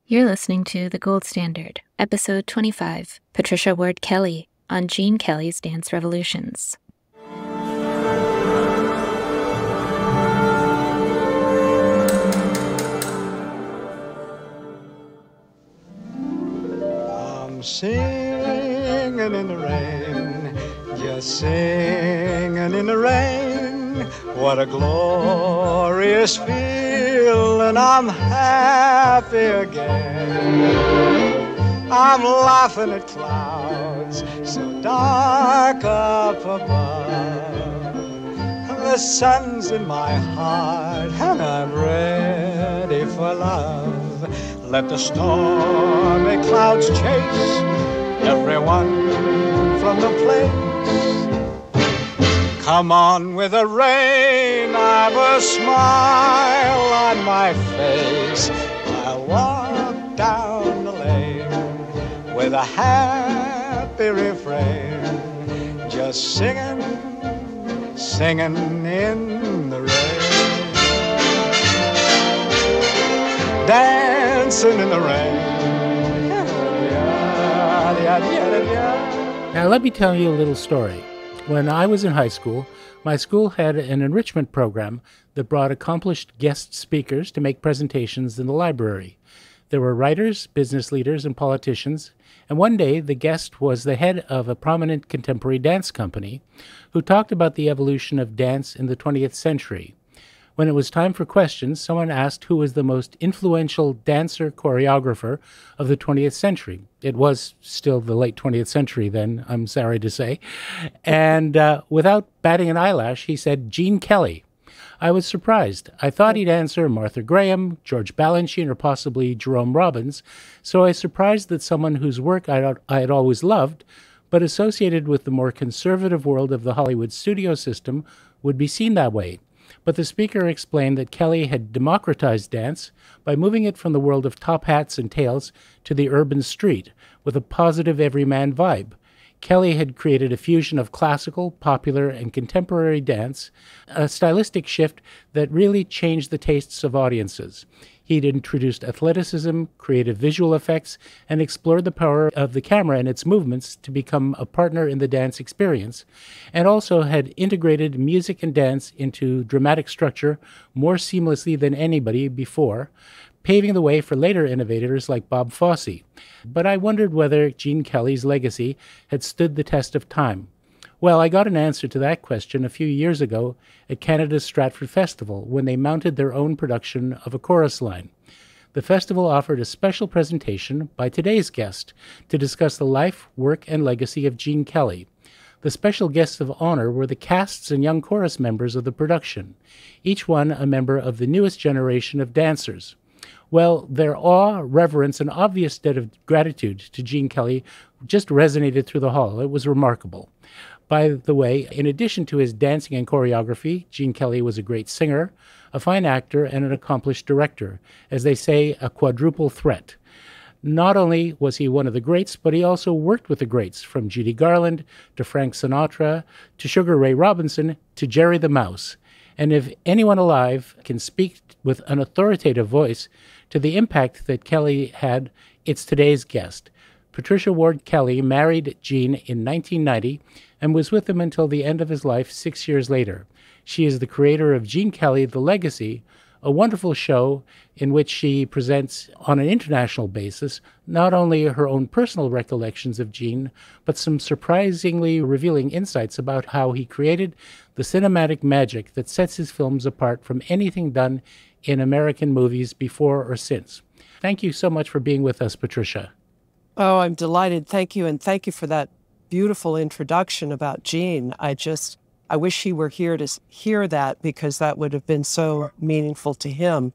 You're listening to The Gold Standard, Episode 25, Patricia Ward-Kelly, on Gene Kelly's Dance Revolutions. I'm singing in the rain, just singing in the rain. What a glorious feeling, I'm happy again. I'm laughing at clouds so dark up above. The sun's in my heart and I'm ready for love. Let the stormy clouds chase everyone from the place. Come on with the rain, I've a smile on my face. I'll walk down the lane with a happy refrain, just singing, singing in the rain. Dancing in the rain. Now let me tell you a little story. When I was in high school, my school had an enrichment program that brought accomplished guest speakers to make presentations in the library. There were writers, business leaders, and politicians, and one day the guest was the head of a prominent contemporary dance company who talked about the evolution of dance in the 20th century. When it was time for questions, someone asked who was the most influential dancer choreographer of the 20th century. It was still the late 20th century then, I'm sorry to say. And without batting an eyelash, he said, Gene Kelly. I was surprised. I thought he'd answer Martha Graham, George Balanchine, or possibly Jerome Robbins, so I was surprised that someone whose work I had always loved, but associated with the more conservative world of the Hollywood studio system, would be seen that way. But the speaker explained that Kelly had democratized dance by moving it from the world of top hats and tails to the urban street with a positive everyman vibe. Kelly had created a fusion of classical, popular, and contemporary dance, a stylistic shift that really changed the tastes of audiences. He'd introduced athleticism, creative visual effects, and explored the power of the camera and its movements to become a partner in the dance experience, and also had integrated music and dance into dramatic structure more seamlessly than anybody before, paving the way for later innovators like Bob Fosse. But I wondered whether Gene Kelly's legacy had stood the test of time. Well, I got an answer to that question a few years ago at Canada's Stratford Festival when they mounted their own production of a chorus line. The festival offered a special presentation by today's guest to discuss the life, work, and legacy of Gene Kelly. The special guests of honor were the casts and young chorus members of the production, each one a member of the newest generation of dancers. Well, their awe, reverence, and obvious debt of gratitude to Gene Kelly just resonated through the hall. It was remarkable. By the way, in addition to his dancing and choreography, Gene Kelly was a great singer, a fine actor, and an accomplished director. As they say, a quadruple threat. Not only was he one of the greats, but he also worked with the greats, from Judy Garland to Frank Sinatra to Sugar Ray Robinson to Jerry the Mouse. And if anyone alive can speak with an authoritative voice to the impact that Kelly had, it's today's guest. Patricia Ward-Kelly married Gene in 1990 and was with him until the end of his life 6 years later. She is the creator of Gene Kelly, The Legacy, a wonderful show in which she presents on an international basis not only her own personal recollections of Gene, but some surprisingly revealing insights about how he created the cinematic magic that sets his films apart from anything done in American movies before or since. Thank you so much for being with us, Patricia. Oh, I'm delighted. Thank you. And thank you for that beautiful introduction about Gene. I wish he were here to hear that, because that would have been so meaningful to him.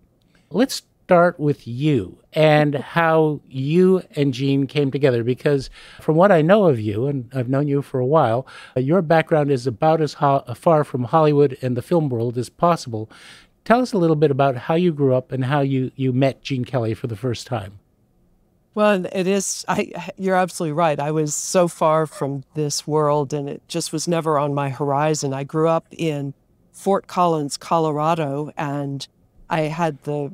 Let's start with you and how you and Gene came together, because from what I know of you, and I've known you for a while, your background is about as far from Hollywood and the film world as possible. Tell us a little bit about how you grew up and how you met Gene Kelly for the first time. Well, you're absolutely right. I was so far from this world, and it just was never on my horizon. I grew up in Fort Collins, Colorado, and I had the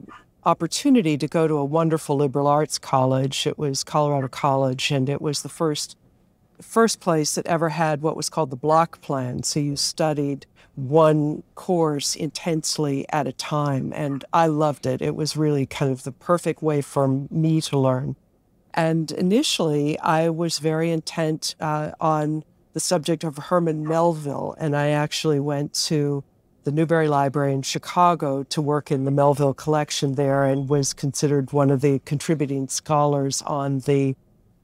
opportunity to go to a wonderful liberal arts college. It was Colorado College, and it was the first place that ever had what was called the block plan. So you studied one course intensely at a time, and I loved it. It was really kind of the perfect way for me to learn. And initially, I was very intent on the subject of Herman Melville, and I actually went to the Newberry Library in Chicago to work in the Melville collection there, and was considered one of the contributing scholars on the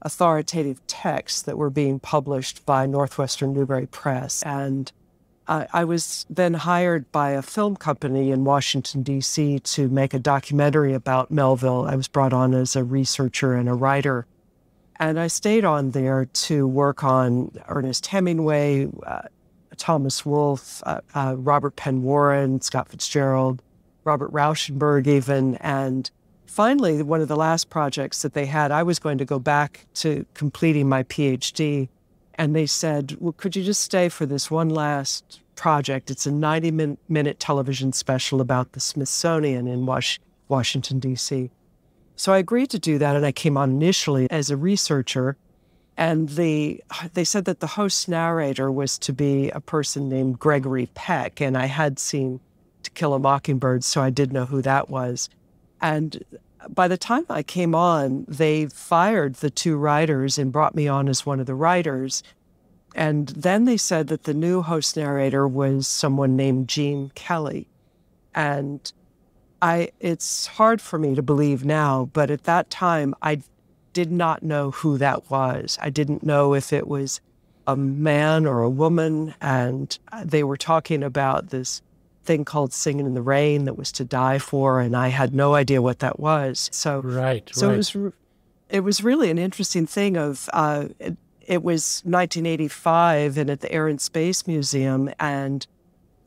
authoritative texts that were being published by Northwestern Newberry Press. And I was then hired by a film company in Washington, D.C. to make a documentary about Melville. I was brought on as a researcher and a writer. And I stayed on there to work on Ernest Hemingway, Thomas Wolfe, Robert Penn Warren, Scott Fitzgerald, Robert Rauschenberg even. And finally, one of the last projects that they had, I was going to go back to completing my PhD. And they said, well, could you just stay for this one last project? It's a 90-minute television special about the Smithsonian in Washington, D.C. So I agreed to do that, and I came on initially as a researcher. And they said that the host narrator was to be a person named Gregory Peck, and I had seen To Kill a Mockingbird, so I did know who that was. And by the time I came on, they fired the two writers and brought me on as one of the writers. And then they said that the new host narrator was someone named Gene Kelly. And it's hard for me to believe now, but at that time, I did not know who that was. I didn't know if it was a man or a woman. And they were talking about this thing called Singin' in the Rain that was to die for, and I had no idea what that was. So it was really an interesting thing of it was 1985 and at the Air and Space Museum, and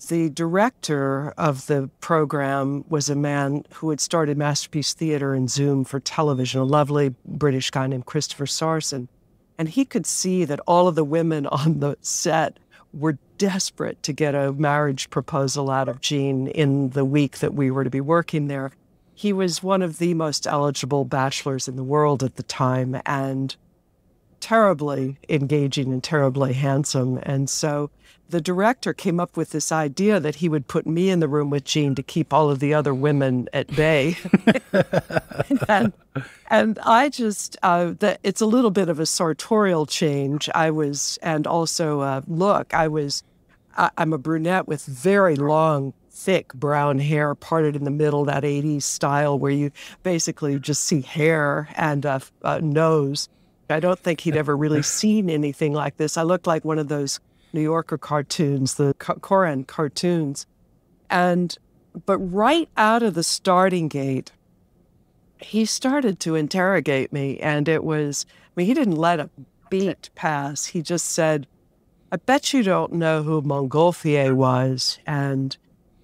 the director of the program was a man who had started Masterpiece Theater and Zoom for television, a lovely British guy named Christopher Sarson. And he could see that all of the women on the set were desperate to get a marriage proposal out of Gene in the week that we were to be working there. He was one of the most eligible bachelors in the world at the time, and terribly engaging and terribly handsome. And so the director came up with this idea that he would put me in the room with Gene to keep all of the other women at bay. and I just, it's a little bit of a sartorial change. I'm a brunette with very long, thick brown hair parted in the middle, that 80s style where you basically just see hair and a nose. I don't think he'd ever really seen anything like this. I looked like one of those New Yorker cartoons, the Koran cartoons. But right out of the starting gate, he started to interrogate me. And he didn't let a beat pass. He just said, I bet you don't know who Montgolfier was. And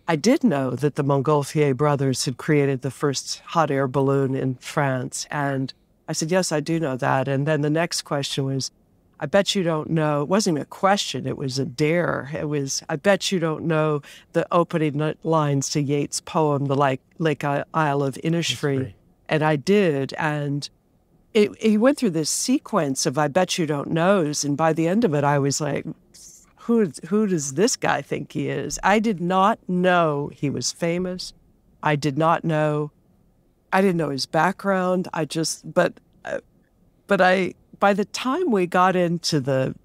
I did know that the Montgolfier brothers had created the first hot air balloon in France. And I said, yes, I do know that. And then the next question was, I bet you don't know. It wasn't even a question. It was a dare. It was, I bet you don't know the opening lines to Yeats' poem, The Lake Isle of Innisfree. And I did. And he went through this sequence of I bet you don't knows. And by the end of it, I was like, who does this guy think he is? I did not know he was famous. I didn't know his background. By the time we got into the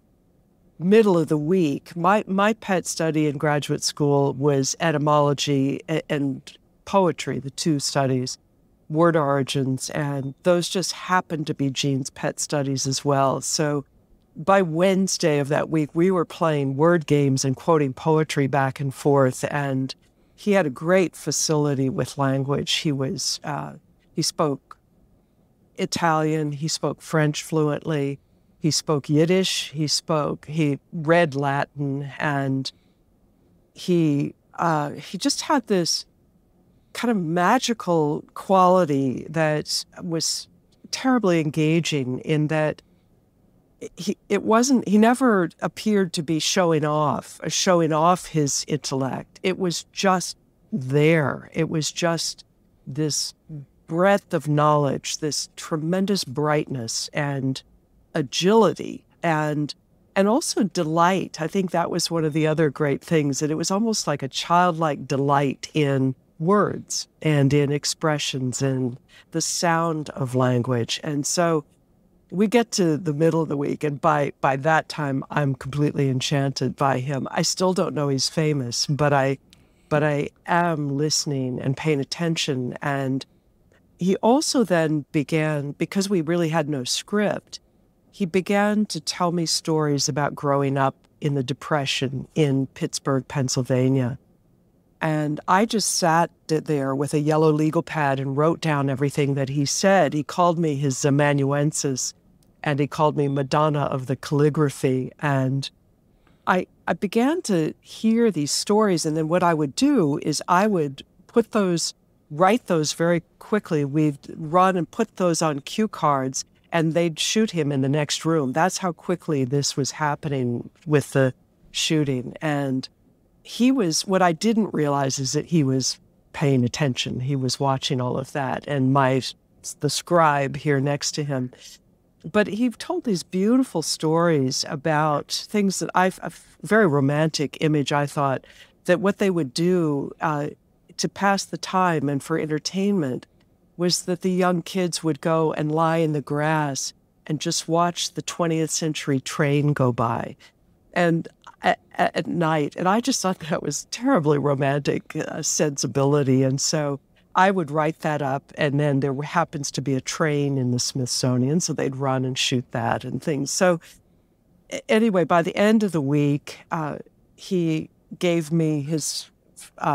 middle of the week, my pet study in graduate school was etymology and poetry, the two studies, word origins, and those just happened to be Gene's pet studies as well. So by Wednesday of that week, we were playing word games and quoting poetry back and forth, and he had a great facility with language. He spoke Italian, he spoke French fluently, he spoke Yiddish, he read Latin, and he just had this kind of magical quality that was terribly engaging in that he never appeared to be showing off his intellect. It was just there. It was just this breadth of knowledge, this tremendous brightness and agility and also delight. I think that was one of the other great things, that it was almost like a childlike delight in words and in expressions and the sound of language. And so we get to the middle of the week, and by that time, I'm completely enchanted by him. I still don't know he's famous, but I am listening and paying attention. And he also then began, because we really had no script, he began to tell me stories about growing up in the Depression in Pittsburgh, Pennsylvania. And I just sat there with a yellow legal pad and wrote down everything that he said. He called me his amanuensis, and he called me Madonna of the calligraphy. And I began to hear these stories, and then what I would do is I would write those very quickly. We'd run and put those on cue cards, and they'd shoot him in the next room. That's how quickly this was happening with the shooting. And what I didn't realize is that he was paying attention. He was watching all of that, and the scribe here next to him. But he told these beautiful stories about things that a very romantic image, I thought, that what they would do to pass the time and for entertainment was that the young kids would go and lie in the grass and just watch the 20th century train go by and at night. And I just thought that was terribly romantic sensibility. And so I would write that up, and then there happens to be a train in the Smithsonian, so they'd run and shoot that and things. So anyway, by the end of the week, he gave me his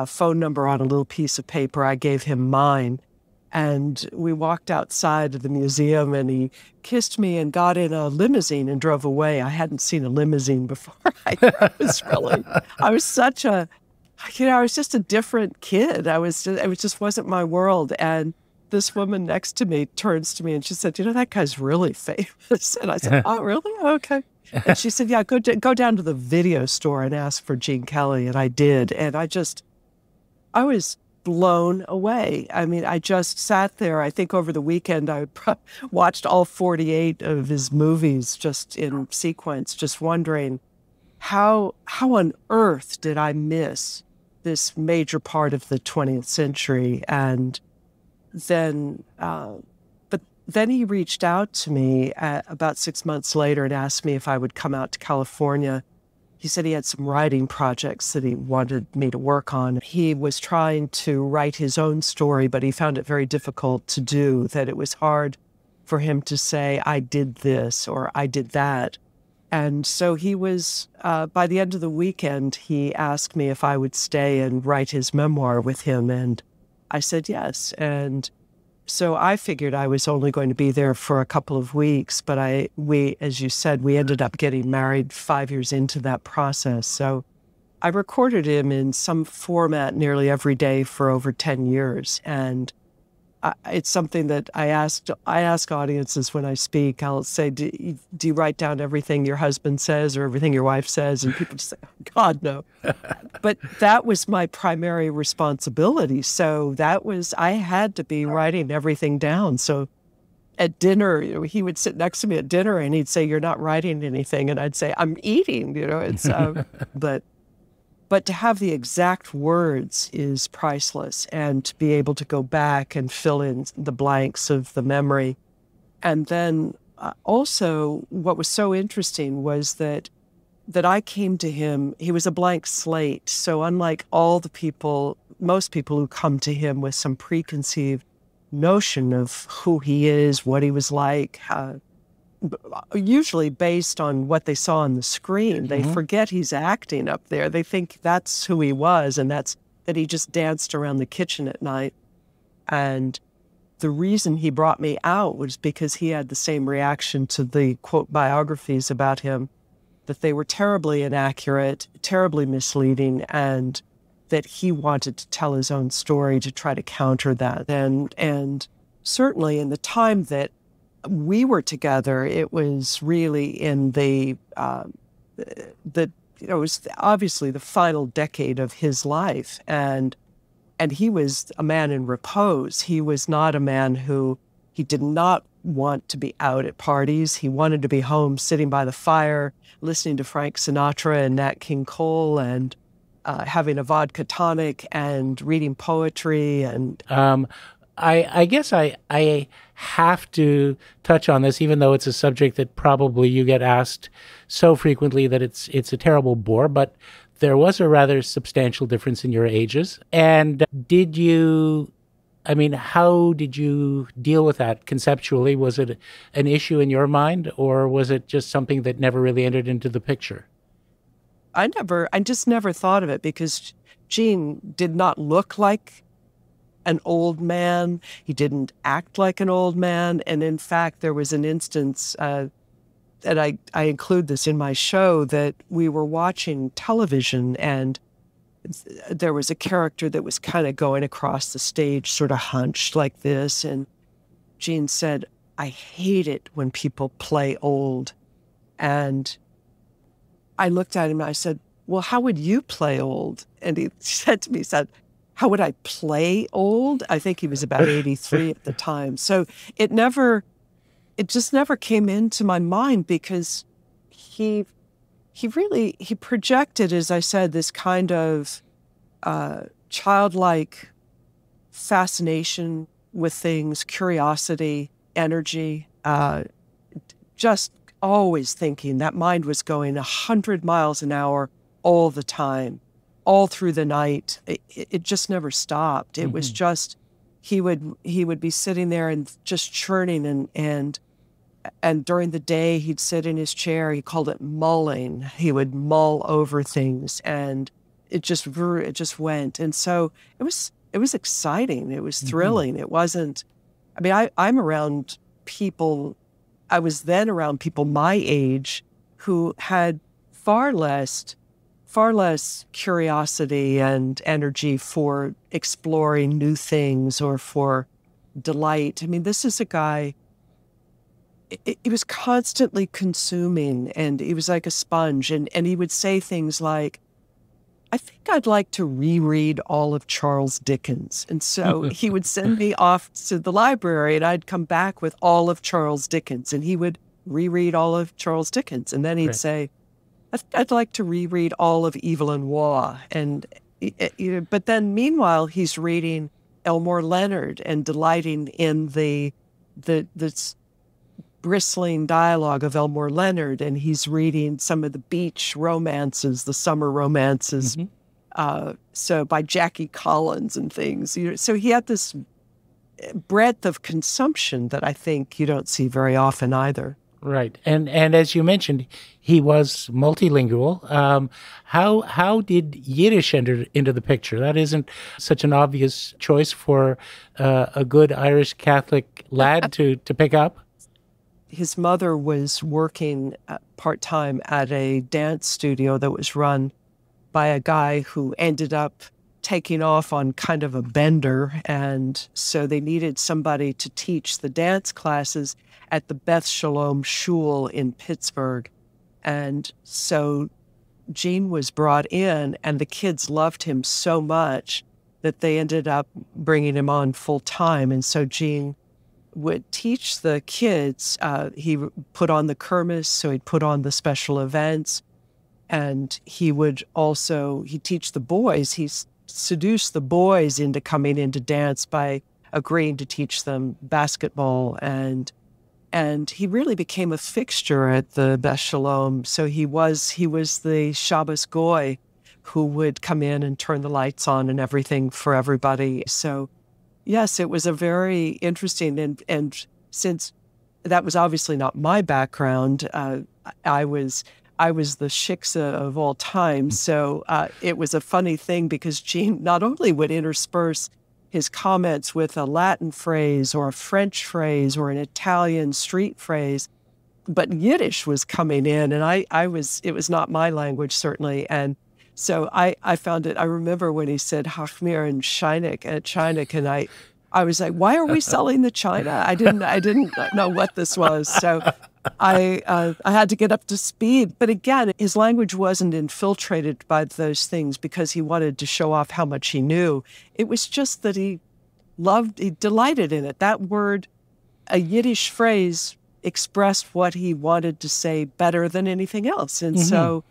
phone number on a little piece of paper. I gave him mine. And we walked outside of the museum, and he kissed me and got in a limousine and drove away. I hadn't seen a limousine before. I was just a different kid. It just wasn't my world. And this woman next to me turns to me and she said, that guy's really famous. And I said, oh, really? Okay. And she said, yeah, go down to the video store and ask for Gene Kelly. And I did. And I was blown away. I mean, I just sat there. I think over the weekend, I watched all 48 of his movies just in sequence, just wondering how on earth did I miss this major part of the 20th century? And then, but then he reached out to me about 6 months later and asked me if I would come out to California. He said he had some writing projects that he wanted me to work on. He was trying to write his own story, but he found it very difficult to do, that it was hard for him to say, I did this or I did that. And so he was, by the end of the weekend, he asked me if I would stay and write his memoir with him. And I said yes. And so I figured I was only going to be there for a couple of weeks, but we, as you said, we ended up getting married 5 years into that process. So I recorded him in some format nearly every day for over 10 years. And it's something that I ask audiences when I speak. I'll say, do you write down everything your husband says or everything your wife says? And people just say, oh, God, no. But that was my primary responsibility. So I had to be writing everything down. So at dinner, he would sit next to me at dinner and he'd say, you're not writing anything. And I'd say, I'm eating, it's, but to have the exact words is priceless, and to be able to go back and fill in the blanks of the memory. And then also what was so interesting was that I came to him, he was a blank slate. So unlike most people who come to him with some preconceived notion of who he is, what he was like, usually based on what they saw on the screen. They forget he's acting up there. They think that's who he was, and that he just danced around the kitchen at night. And the reason he brought me out was because he had the same reaction to the, quote, biographies about him, that they were terribly inaccurate, terribly misleading, and that he wanted to tell his own story to try to counter that. And certainly in the time that we were together, it was really in it was obviously the final decade of his life. And And he was a man in repose. He was not a man who, he did not want to be out at parties. He wanted to be home sitting by the fire, listening to Frank Sinatra and Nat King Cole, and having a vodka tonic and reading poetry. And I guess I have to touch on this, even though it's a subject that probably you get asked so frequently that it's a terrible bore, but there was a rather substantial difference in your ages. And how did you deal with that conceptually? Was it an issue in your mind, or was it just something that never really entered into the picture? I just never thought of it, because Gene did not look like an old man. He didn't act like an old man. And in fact, there was an instance, and I include this in my show, that we were watching television and there was a character that was kind of going across the stage, sort of hunched like this. And Gene said, "I hate it when people play old." And I looked at him and I said, "Well, how would you play old?" And he said to me, "How would I play old?" I think he was about 83 at the time. So it just never came into my mind, because he projected, as I said, this kind of childlike fascination with things, curiosity, energy, just always thinking. That mind was going 100 miles an hour all the time, all through the night. It just never stopped. It was just, he would be sitting there and just churning, and during the day he'd sit in his chair. He called it mulling. He would mull over things, and it just went. And so it was exciting. It was thrilling. It wasn't, I'm around people, I was then around people my age who had far less curiosity and energy for exploring new things or for delight. This is a guy, he was constantly consuming, and he was like a sponge. And he would say things like, "I think I'd like to reread all of Charles Dickens." And so he would send me off to the library, and I'd come back with all of Charles Dickens, and he would reread all of Charles Dickens. And then he'd say, "I'd like to reread all of Evelyn Waugh." But then meanwhile, he's reading Elmore Leonard and delighting in the bristling dialogue of Elmore Leonard, and he's reading some of the beach romances, the summer romances, so by Jackie Collins and things. So he had this breadth of consumption that I think you don't see very often either. Right. And as you mentioned, he was multilingual. How did Yiddish enter into the picture? That isn't such an obvious choice for a good Irish Catholic lad to pick up. His mother was working part-time at a dance studio that was run by a guy who ended up taking off on kind of a bender. And so they needed somebody to teach the dance classes at the Beth Shalom Shul in Pittsburgh. And so Gene was brought in, and the kids loved him so much that they ended up bringing him on full-time. And so Gene would teach the kids. He put on the kermis, so he'd put on the special events. And he'd teach the boys. He seduced the boys into coming into dance by agreeing to teach them basketball. And he really became a fixture at the Beth Shalom. So he was the Shabbos Goy who would come in and turn the lights on and everything for everybody. So yes, it was a very interesting, and since that was obviously not my background, I was the shiksa of all time. So it was a funny thing, because Gene not only would intersperse his comments with a Latin phrase or a French phrase or an Italian street phrase, but Yiddish was coming in, and it was not my language, certainly. And so I found it. I remember when he said Hachmir and Scheinik at Scheinik, and I was like, "Why are we selling the China?" I didn't know what this was. So I had to get up to speed. But again, his language wasn't infiltrated by those things because he wanted to show off how much he knew. It was just that he delighted in it. That word, a Yiddish phrase, expressed what he wanted to say better than anything else. And so,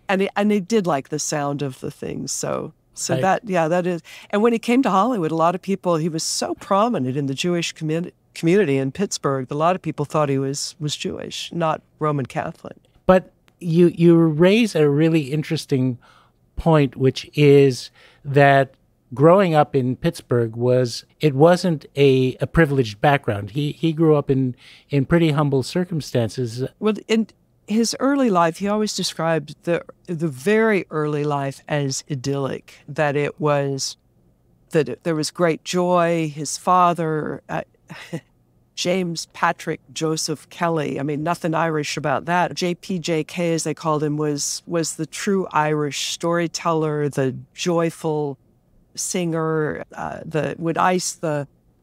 and he did like the sound of the things. So that is. And when he came to Hollywood, a lot of people, he was so prominent in the Jewish community in Pittsburgh. A lot of people thought he was Jewish, not Roman Catholic. But you raise a really interesting point, which is that growing up in Pittsburgh wasn't a privileged background. He grew up in pretty humble circumstances. Well, in his early life, he always described the very early life as idyllic, that there was great joy. His father, James Patrick Joseph Kelly, I mean, nothing Irish about that. JPJK, as they called him, was the true Irish storyteller, the joyful singer,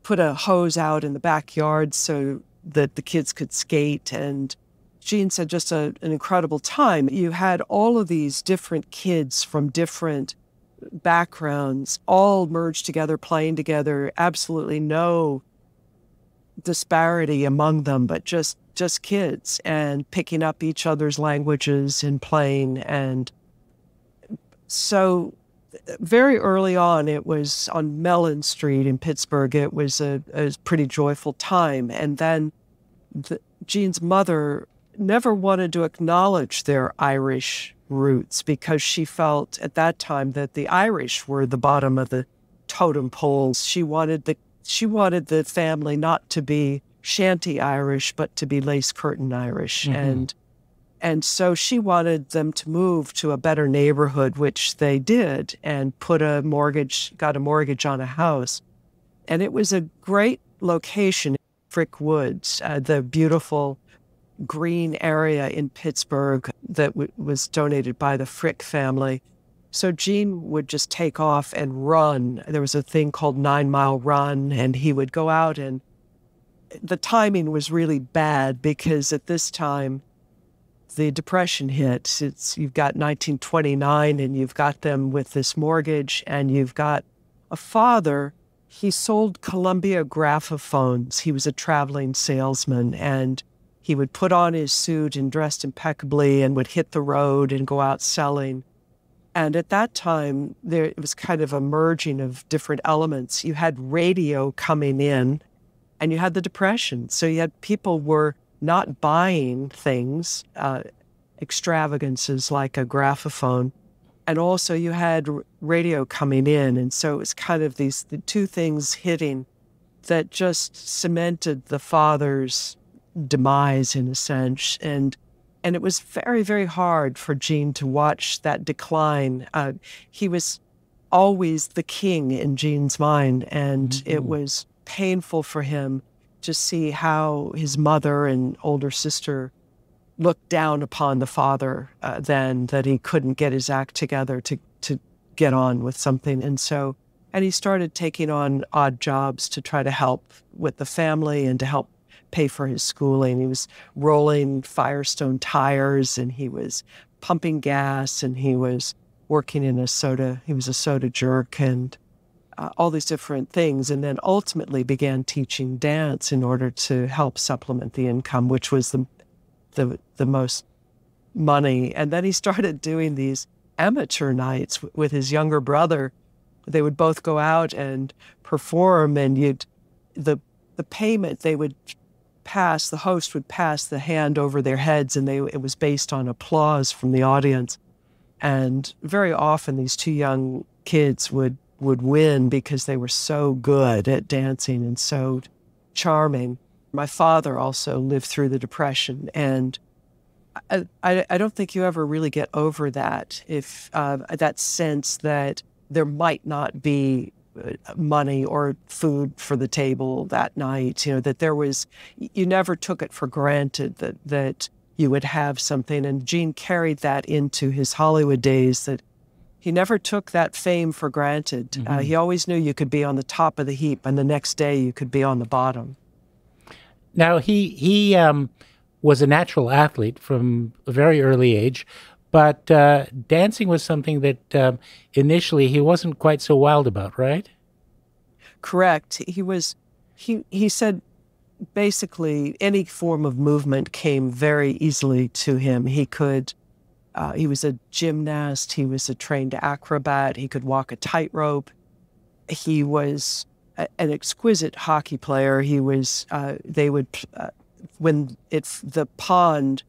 put a hose out in the backyard so that the kids could skate. And Gene said just an incredible time. You had all of these different kids from different backgrounds, all merged together, playing together, absolutely no disparity among them, but just kids, and picking up each other's languages and playing. And so very early on, it was on Melon Street in Pittsburgh. It was a pretty joyful time. And then Gene's mother never wanted to acknowledge their Irish roots because she felt at that time that the Irish were the bottom of the totem pole. She wanted the family not to be shanty Irish, but to be lace curtain Irish. And so she wanted them to move to a better neighborhood, which they did, and got a mortgage on a house. And it was a great location, Frick Woods, the beautiful green area in Pittsburgh that was donated by the Frick family. So Gene would just take off and run. There was a thing called 9 Mile Run, and he would go out, and the timing was really bad because at this time, the Depression hit. You've got 1929, and you've got them with this mortgage, and you've got a father. He sold Columbia graphophones. He was a traveling salesman, and he would put on his suit and dressed impeccably and would hit the road and go out selling. And at that time, it was kind of a merging of different elements. You had radio coming in, and you had the Depression. So you had people were not buying things, extravagances like a graphophone. And also you had radio coming in. And so it was kind of the two things hitting that just cemented the father's demise in a sense. And it was very, very hard for Gene to watch that decline. He was always the king in Gene's mind. And it was painful for him to see how his mother and older sister looked down upon the father then, that he couldn't get his act together to get on with something. And he started taking on odd jobs to try to help with the family and to help pay for his schooling. He was rolling Firestone tires, and he was pumping gas, and he was working in he was a soda jerk, and all these different things, and then ultimately began teaching dance in order to help supplement the income, which was the most money. And then he started doing these amateur nights with his younger brother. They would both go out and perform, and the payment they would pass, the host would pass the hand over their heads, and it was based on applause from the audience. And very often these two young kids would win because they were so good at dancing and so charming. My father also lived through the Depression, and I don't think you ever really get over that, if that sense that there might not be money or food for the table that night, that you never took it for granted that you would have something. And Gene carried that into his Hollywood days, that he never took that fame for granted. He always knew you could be on the top of the heap, and the next day you could be on the bottom. Now, he was a natural athlete from a very early age, but dancing was something that initially he wasn't quite so wild about, right? Correct. He said basically any form of movement came very easily to him. He was a gymnast, he was a trained acrobat, he could walk a tightrope. He was an exquisite hockey player. He was, the pond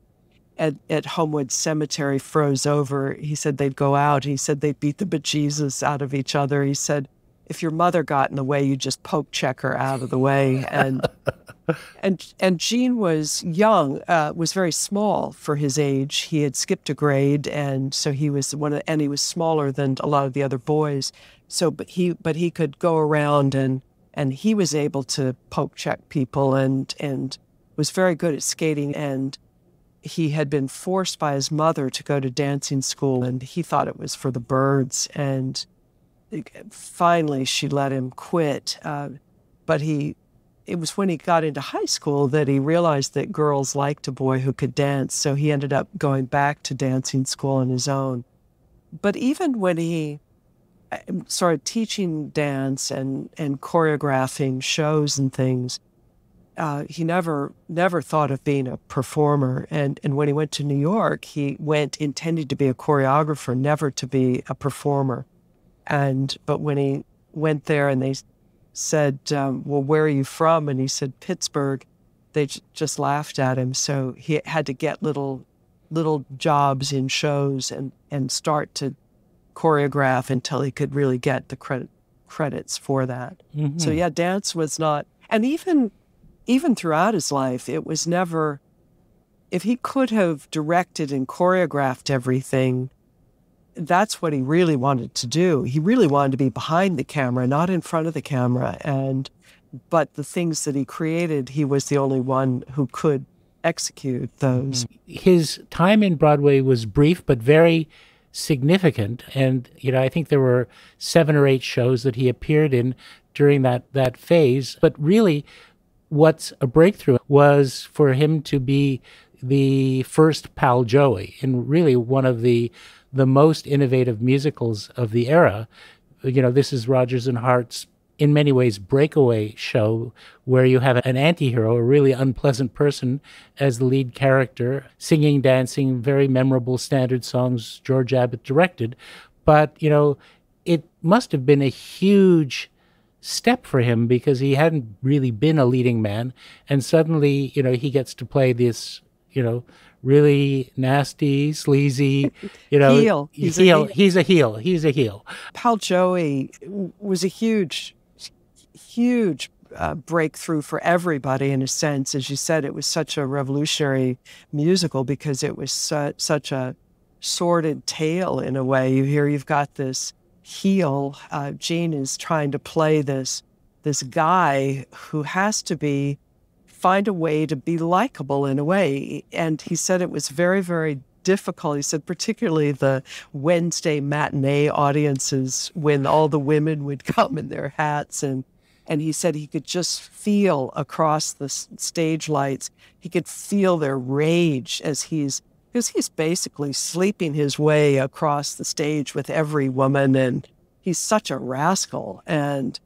at Homewood Cemetery froze over, he said they'd go out. He said they'd beat the bejesus out of each other. He said, if your mother got in the way, you just poke check her out of the way. And Gene was young, was very small for his age. He had skipped a grade, and so he was and he was smaller than a lot of the other boys. So, but he could go around and he was able to poke check people and was very good at skating. And he had been forced by his mother to go to dancing school, and he thought it was for the birds. And finally, she let him quit. But it was when he got into high school that he realized that girls liked a boy who could dance. So he ended up going back to dancing school on his own. But even when he started teaching dance and choreographing shows and things, he never thought of being a performer. And when he went to New York, he went intending to be a choreographer, never to be a performer. But when he went there and they said, well, where are you from? And he said, Pittsburgh. They just laughed at him. So he had to get little jobs in shows and start to choreograph until he could really get the credits for that. Mm-hmm. So yeah, dance was not, and even throughout his life, it was never, if he could have directed and choreographed everything, that's what he really wanted to do. He really wanted to be behind the camera, not in front of the camera. But the things that he created, he was the only one who could execute those. His time in Broadway was brief, but very significant. And, I think there were 7 or 8 shows that he appeared in during that phase. But really, what's a breakthrough was for him to be the first Pal Joey in really one of the most innovative musicals of the era. This is Rodgers and Hart's, in many ways, breakaway show where you have an anti-hero, a really unpleasant person, as the lead character, singing, dancing, very memorable standard songs George Abbott directed. But, it must have been a huge step for him because he hadn't really been a leading man. And suddenly, he gets to play this, really nasty, sleasy, heel. He's a heel. Pal Joey was a huge breakthrough for everybody in a sense. As you said, it was such a revolutionary musical because it was such a sordid tale in a way. You've got this heel. Gene is trying to play this guy who has to find a way to be likable in a way. And he said it was very, very difficult. He said particularly the Wednesday matinee audiences when all the women would come in their hats and he said he could just feel across the stage lights, he could feel their rage because he's basically sleeping his way across the stage with every woman, and he's such a rascal. And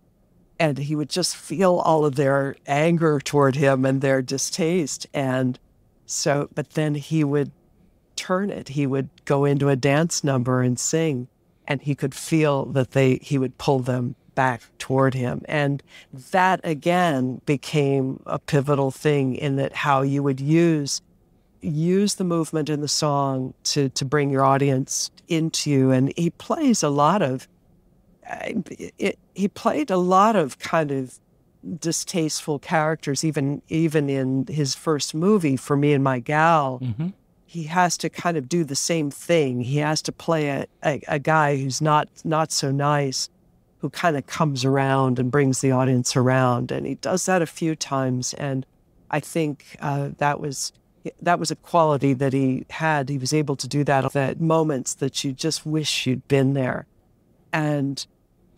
he would just feel all of their anger toward him and their distaste. And so, but then he would turn it. He would go into a dance number and sing, and he could feel that he would pull them back toward him. And that again became a pivotal thing in that how you would use the movement in the song to bring your audience into you. And he plays a lot of kind of distasteful characters, even in his first movie, For Me and My Gal. Mm-hmm. He has to kind of do the same thing. He has to play a guy who's not so nice, who kind of comes around and brings the audience around. And he does that a few times. And I think that was a quality that he had. He was able to do that at moments that you just wish you'd been there. And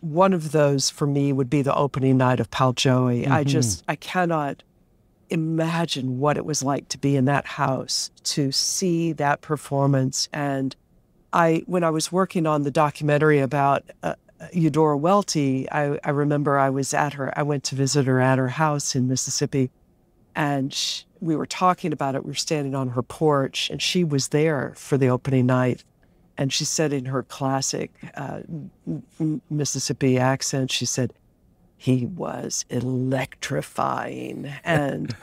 one of those for me would be the opening night of Pal Joey. Mm-hmm. I cannot imagine what it was like to be in that house, to see that performance. And when I was working on the documentary about Eudora Welty, I remember I went to visit her at her house in Mississippi, and we were talking about it. We were standing on her porch, and she was there for the opening night. And she said in her classic Mississippi accent, she said, "He was electrifying." And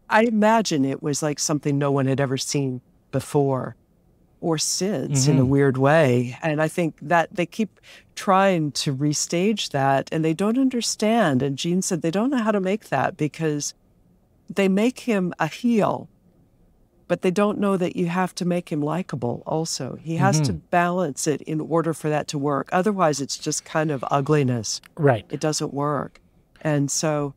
I imagine it was like something no one had ever seen before or since in a weird way. And I think that they keep trying to restage that, and they don't understand. And Jean said they don't know how to make that, because they make him a heel, but they don't know that you have to make him likable also. He has to balance it in order for that to work. Otherwise, it's just kind of ugliness. Right. It doesn't work. And so,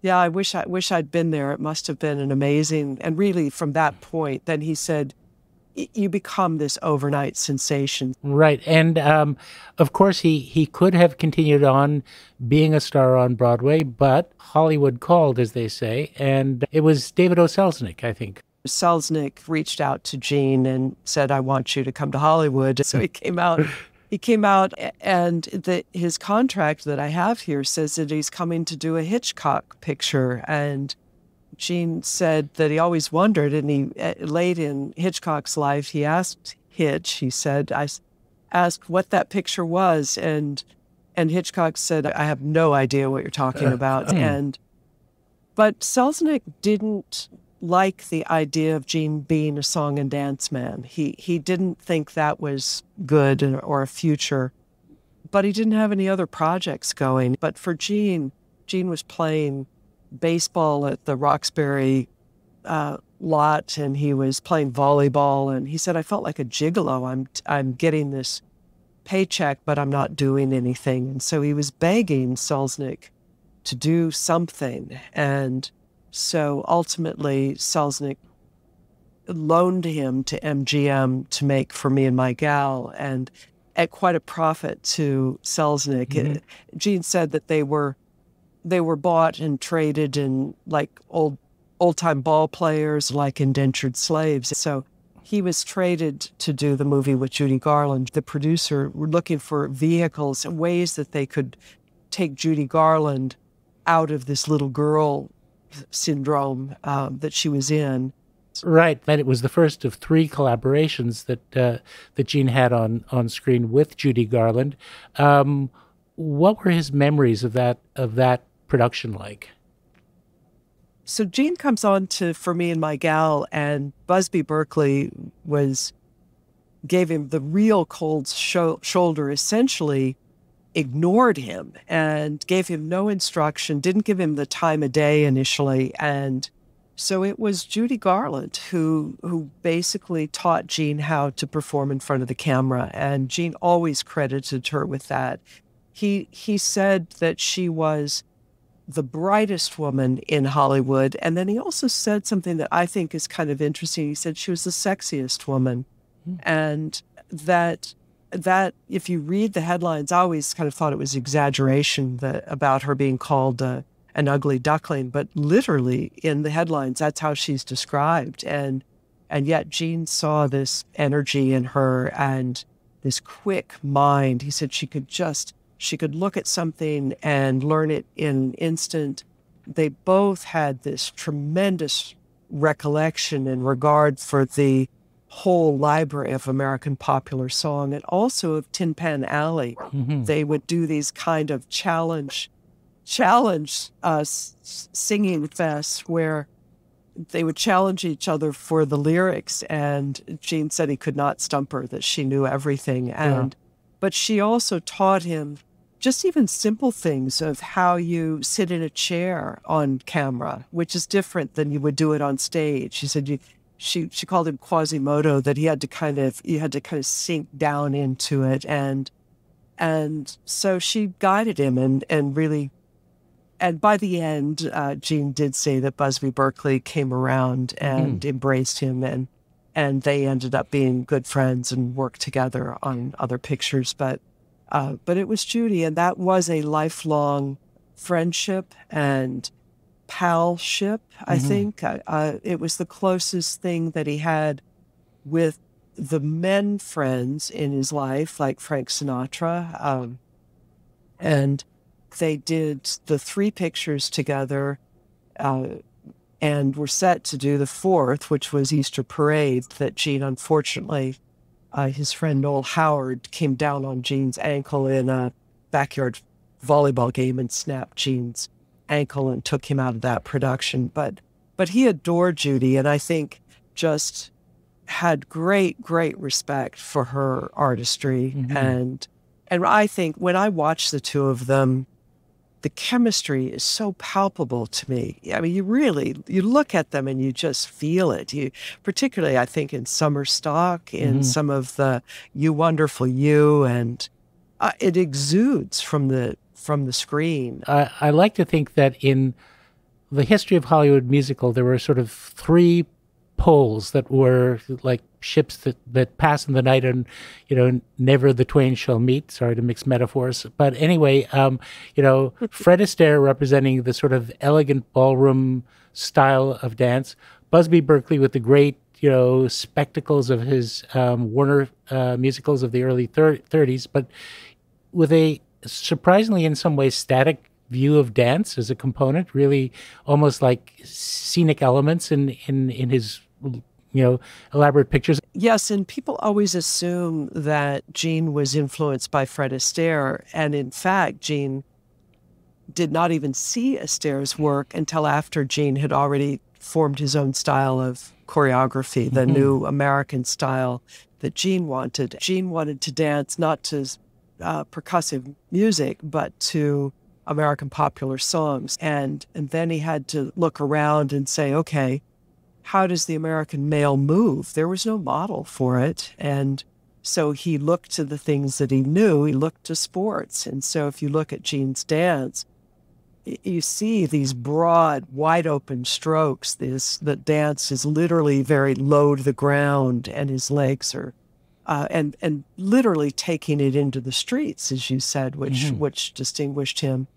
yeah, I wish I'd been there. It must have been an amazing, and really from that point, then he said, you become this overnight sensation. Right. And of course, he could have continued on being a star on Broadway, but Hollywood called, as they say, and it was David O. Selznick, I think. Selznick reached out to Jean and said, "I want you to come to Hollywood." So he came out. And his contract that I have here says that he's coming to do a Hitchcock picture. And Jean said that he always wondered, and late in Hitchcock's life, he asked Hitch, he said, I asked what that picture was, and Hitchcock said, "I have no idea what you're talking about." But Selznick didn't like the idea of Jean being a song and dance man. He didn't think that was good or a future, but he didn't have any other projects going. But for Jean was playing baseball at the Roxbury lot, and he was playing volleyball, and he said, "I felt like a gigolo. I'm getting this paycheck, but I'm not doing anything." And so he was begging Selznick to do something. And so ultimately Selznick loaned him to MGM to make For Me and My Gal, and at quite a profit to Selznick. Jean said that they were bought and traded in like old-time ball players, like indentured slaves. So he was traded to do the movie with Judy Garland. The producer were looking for vehicles and ways that they could take Judy Garland out of this little girl syndrome that she was in. Right. And it was the first of 3 collaborations that Jean had on screen with Judy Garland. What were his memories of that production like? So Jean comes on to For Me and My Gal, and Busby Berkeley gave him the real cold shoulder, essentially ignored him and gave him no instruction, didn't give him the time of day initially. And so it was Judy Garland who basically taught Jean how to perform in front of the camera, and Jean always credited her with that. He said that she was the brightest woman in Hollywood. And then he also said something that I think is kind of interesting. He said she was the sexiest woman. And that if you read the headlines, I always kind of thought it was exaggeration about her being called an ugly duckling. But literally in the headlines, that's how she's described. And yet Jean saw this energy in her and this quick mind. He said she could look at something and learn it in an instant. They both had this tremendous recollection and regard for the whole library of American popular song, and also of Tin Pan Alley. They would do these kind of challenge singing fests where they would challenge each other for the lyrics, and Jean said he could not stump her, that she knew everything. But she also taught him just even simple things of how you sit in a chair on camera, which is different than you would do it on stage. She said she called him Quasimodo, that you had to kind of sink down into it. And so she guided him and really, and by the end, Jean did say that Busby Berkeley came around and embraced him, and they ended up being good friends and worked together on other pictures. But it was Judy, and that was a lifelong friendship and palship, I think. It was the closest thing that he had with the men friends in his life, like Frank Sinatra. And they did the 3 pictures together and were set to do the 4th, which was Easter Parade, that Gene, unfortunately, his friend Noel Howard came down on Gene's ankle in a backyard volleyball game and snapped Gene's ankle and took him out of that production. But he adored Judy, and I think just had great respect for her artistry. And I think when I watch the two of them, the chemistry is so palpable to me. I mean, you look at them and you just feel it. Particularly, I think, in Summer Stock, in some of the You Wonderful You, and it exudes from the screen. I like to think that in the history of Hollywood musical, there were sort of 3 poles that were like ships that pass in the night and, never the twain shall meet. Sorry to mix metaphors. But anyway, Fred Astaire representing the sort of elegant ballroom style of dance, Busby Berkeley with the great, spectacles of his Warner musicals of the early 30s, but with a surprisingly, in some ways, static view of dance as a component, really almost like scenic elements in his, elaborate pictures. Yes, and people always assume that Gene was influenced by Fred Astaire, and in fact, Gene did not even see Astaire's work until after Gene had already formed his own style of choreography, the new American style that Gene wanted. Gene wanted to dance not to percussive music, but to American popular songs. And then he had to look around and say, okay, how does the American male move? There was no model for it. And so he looked to the things that he knew. He looked to sports. And so if you look at Gene's dance, you see these broad, wide open strokes. The dance is literally very low to the ground, and his legs are and literally taking it into the streets, as you said, which distinguished him.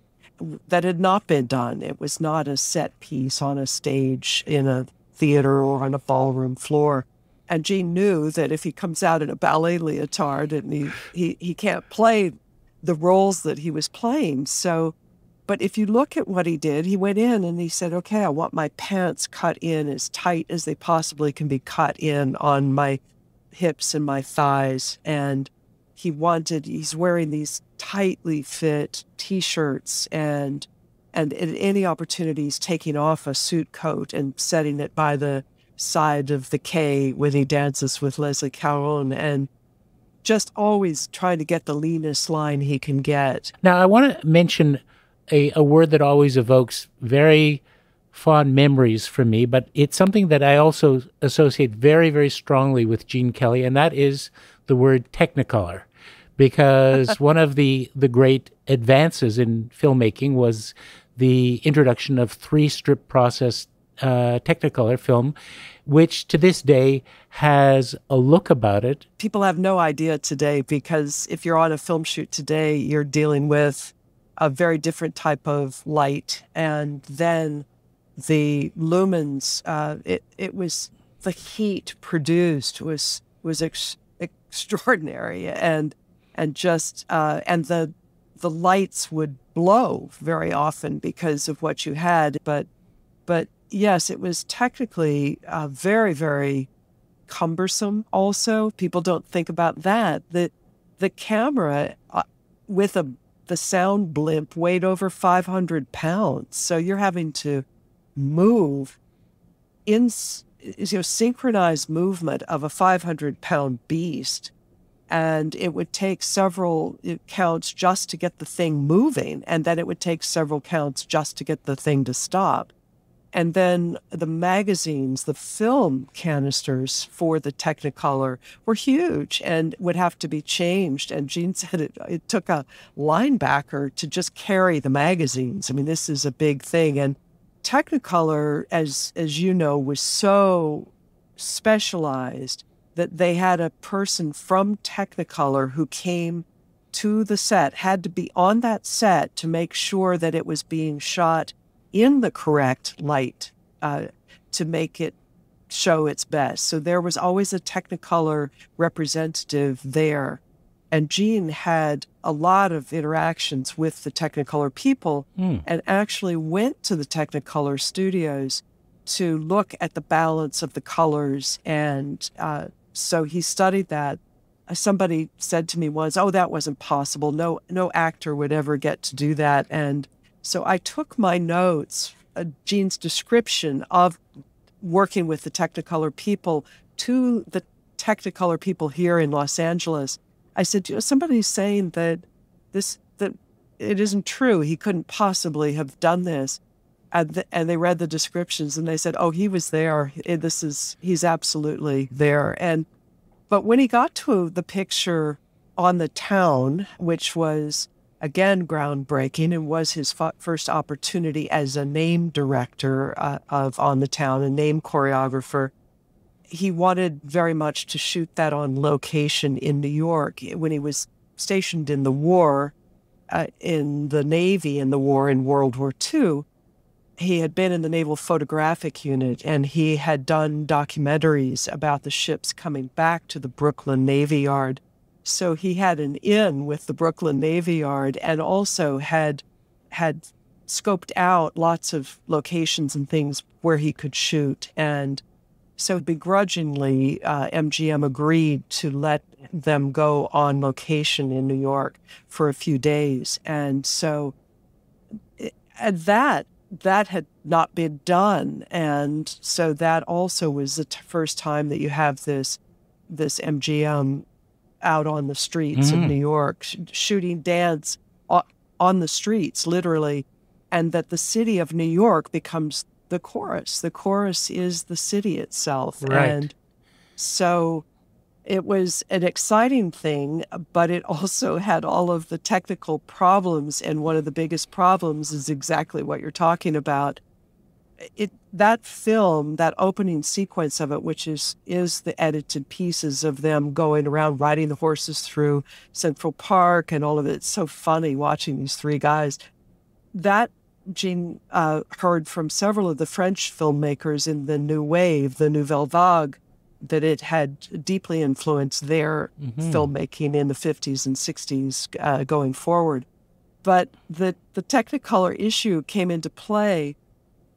That had not been done. It was not a set piece on a stage in a theater or on a ballroom floor. And Gene knew that if he comes out in a ballet leotard and he can't play the roles that he was playing. So, but if you look at what he did, he went in and he said, okay, I want my pants cut in as tight as they possibly can be cut in on my hips and my thighs. And he's wearing these tightly fit T-shirts and at any opportunity he's taking off a suit coat and setting it by the side of the K when he dances with Leslie Caron, and just always trying to get the leanest line he can get. Now, I want to mention a word that always evokes very fond memories for me, but it's something that I also associate very, very strongly with Gene Kelly, and that is the word Technicolor. Because one of the great advances in filmmaking was the introduction of 3-strip process Technicolor film, which to this day has a look about it. People have no idea today, because if you're on a film shoot today, you're dealing with a very different type of light. And then the lumens, it was the heat produced was extraordinary. And the lights would blow very often because of what you had. But yes, it was technically very, very cumbersome also. People don't think about that. The camera with the sound blimp weighed over 500 pounds. So you're having to move in synchronized movement of a 500-pound beast. And it would take several counts just to get the thing moving. And then it would take several counts just to get the thing to stop. And then the magazines, the film canisters for the Technicolor were huge and would have to be changed. And Gene said it took a linebacker to just carry the magazines. I mean, this is a big thing. And Technicolor, as you know, was so specialized that they had a person from Technicolor who came to the set, had to be on that set to make sure that it was being shot in the correct light to make it show its best. So there was always a Technicolor representative there. And Gene had a lot of interactions with the Technicolor people and actually went to the Technicolor studios to look at the balance of the colors. And so he studied that. Somebody said to me once, oh, that wasn't possible. No actor would ever get to do that. And so I took my notes, Gene's description of working with the Technicolor people to the Technicolor people here in Los Angeles. I said, somebody's saying that it isn't true. He couldn't possibly have done this. And they read the descriptions and they said, oh, he was there. He's absolutely there. But when he got to the picture on the town, which was, again, groundbreaking and was his first opportunity as a name director of On the Town, a name choreographer, he wanted very much to shoot that on location in New York. When he was stationed in the war, in the Navy in the war in World War II, he had been in the Naval Photographic Unit, and he had done documentaries about the ships coming back to the Brooklyn Navy Yard. So he had an in with the Brooklyn Navy Yard and also had scoped out lots of locations and things where he could shoot. And so begrudgingly, MGM agreed to let them go on location in New York for a few days. And so that had not been done. And so that also was the first time that you have this MGM out on the streets of New York, shooting dance on the streets, literally, and that the city of New York becomes the chorus. The chorus is the city itself. Right. And so it was an exciting thing, but it also had all of the technical problems. And one of the biggest problems is exactly what you're talking about. That film, that opening sequence of it, which is the edited pieces of them going around riding the horses through Central Park and all of it. It's so funny watching these three guys. That Gene heard from several of the French filmmakers in the New Wave, the Nouvelle Vague, that it had deeply influenced their filmmaking in the 50s and 60s going forward. But the Technicolor issue came into play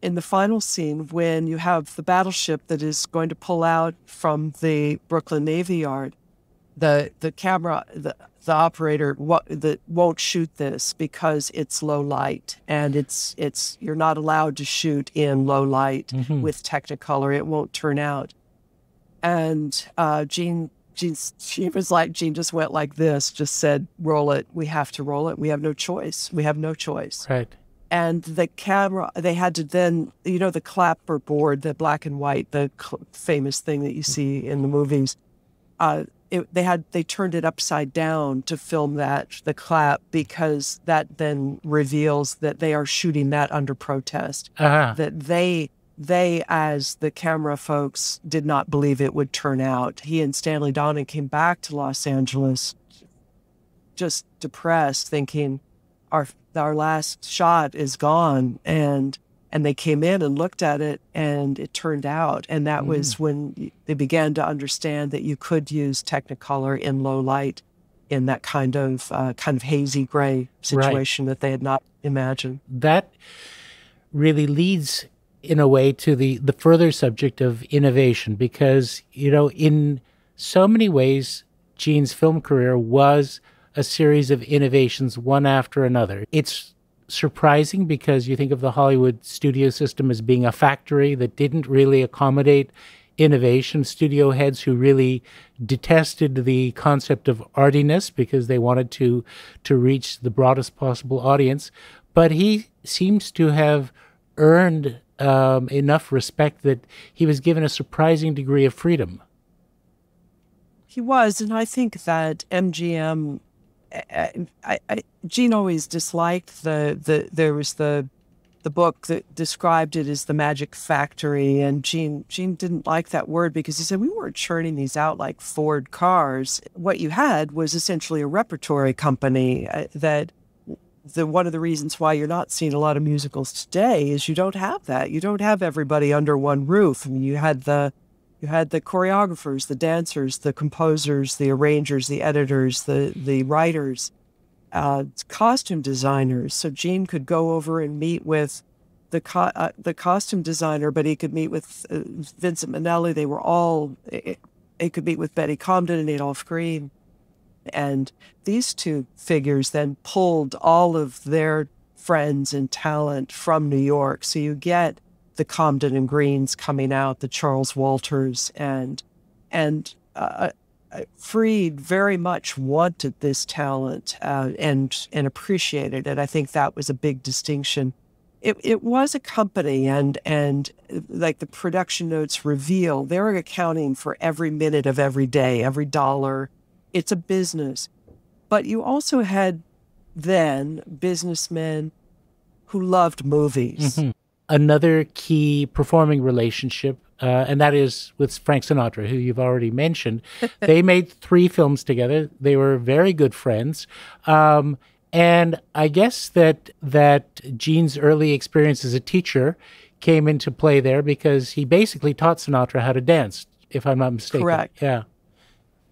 in the final scene when you have the battleship that is going to pull out from the Brooklyn Navy Yard. The camera, the operator that won't shoot this because it's low light, and you're not allowed to shoot in low light with Technicolor. It won't turn out. And Gene just went like this, just said, roll it. We have to roll it. We have no choice. We have no choice. Right. And the camera, they had to then, the clapper board, the black and white, the famous thing that you see in the movies, they turned it upside down to film the clap, because that then reveals that they are shooting that under protest. That they, as the camera folks, did not believe it would turn out. He and Stanley Donen came back to Los Angeles just depressed, thinking our last shot is gone. And they came in and looked at it, and it turned out. And that was when they began to understand that you could use Technicolor in low light in that kind of hazy gray situation that they had not imagined. That really leads, in a way, to the further subject of innovation, because, in so many ways, Gene's film career was a series of innovations, one after another. It's surprising because you think of the Hollywood studio system as being a factory that didn't really accommodate innovation. Studio heads who really detested the concept of artiness because they wanted to reach the broadest possible audience. But he seems to have earned enough respect that he was given a surprising degree of freedom. He was, and I think that MGM, Gene always disliked there was the book that described it as the magic factory, and Gene didn't like that word because he said we weren't churning these out like Ford cars. What you had was essentially a repertory company that one of the reasons why you're not seeing a lot of musicals today is you don't have that. You don't have everybody under one roof. I mean, you had the choreographers, the dancers, the composers, the arrangers, the editors, the writers, costume designers. So Gene could go over and meet with the costume designer, but he could meet with Vincent Minnelli. They were all. He could meet with Betty Comden and Adolph Green. And these two figures then pulled all of their friends and talent from New York. So you get the Comden and Greens coming out, the Charles Walters, and Freed very much wanted this talent and appreciated it. I think that was a big distinction. It was a company, and like the production notes reveal, they were accounting for every minute of every day, every dollar. It's a business. But you also had then businessmen who loved movies. Mm-hmm. Another key performing relationship, and that is with Frank Sinatra, who you've already mentioned. They made 3 films together. They were very good friends. And I guess that Gene's early experience as a teacher came into play there because he basically taught Sinatra how to dance, if I'm not mistaken. Correct. Yeah.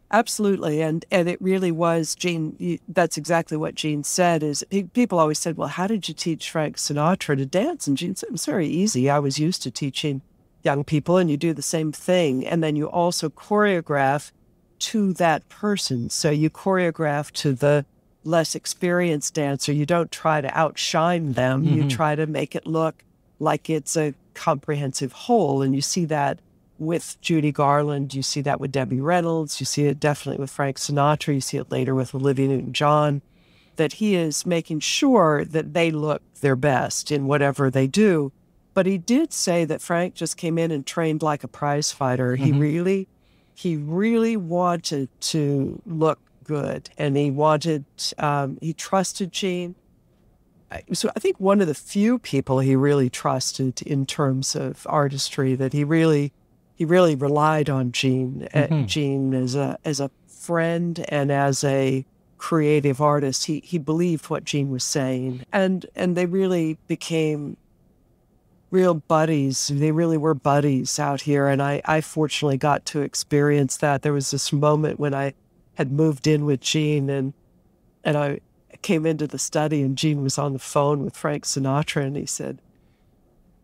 Absolutely. And it really was Gene. That's exactly what Gene said is people always said, well, how did you teach Frank Sinatra to dance? And Gene said, it was very easy. I was used to teaching young people, and you do the same thing. And then you also choreograph to that person. So you choreograph to the less experienced dancer. You don't try to outshine them. Mm-hmm. You try to make it look like it's a comprehensive whole. And you see that with Judy Garland, you see that with Debbie Reynolds, you see it definitely with Frank Sinatra, you see it later with Olivia Newton-John, that he is making sure that they look their best in whatever they do. But he did say that Frank just came in and trained like a prize fighter. Mm-hmm. He really wanted to look good, and he trusted Gene. So I think one of the few people he really trusted in terms of artistry, that he really relied on Gene, mm-hmm. Gene as a friend and as a creative artist. He believed what Gene was saying, and they really became real buddies. They really were buddies out here, and I fortunately got to experience that. There was this moment when I had moved in with Gene, and I came into the study, and Gene was on the phone with Frank Sinatra, and he said,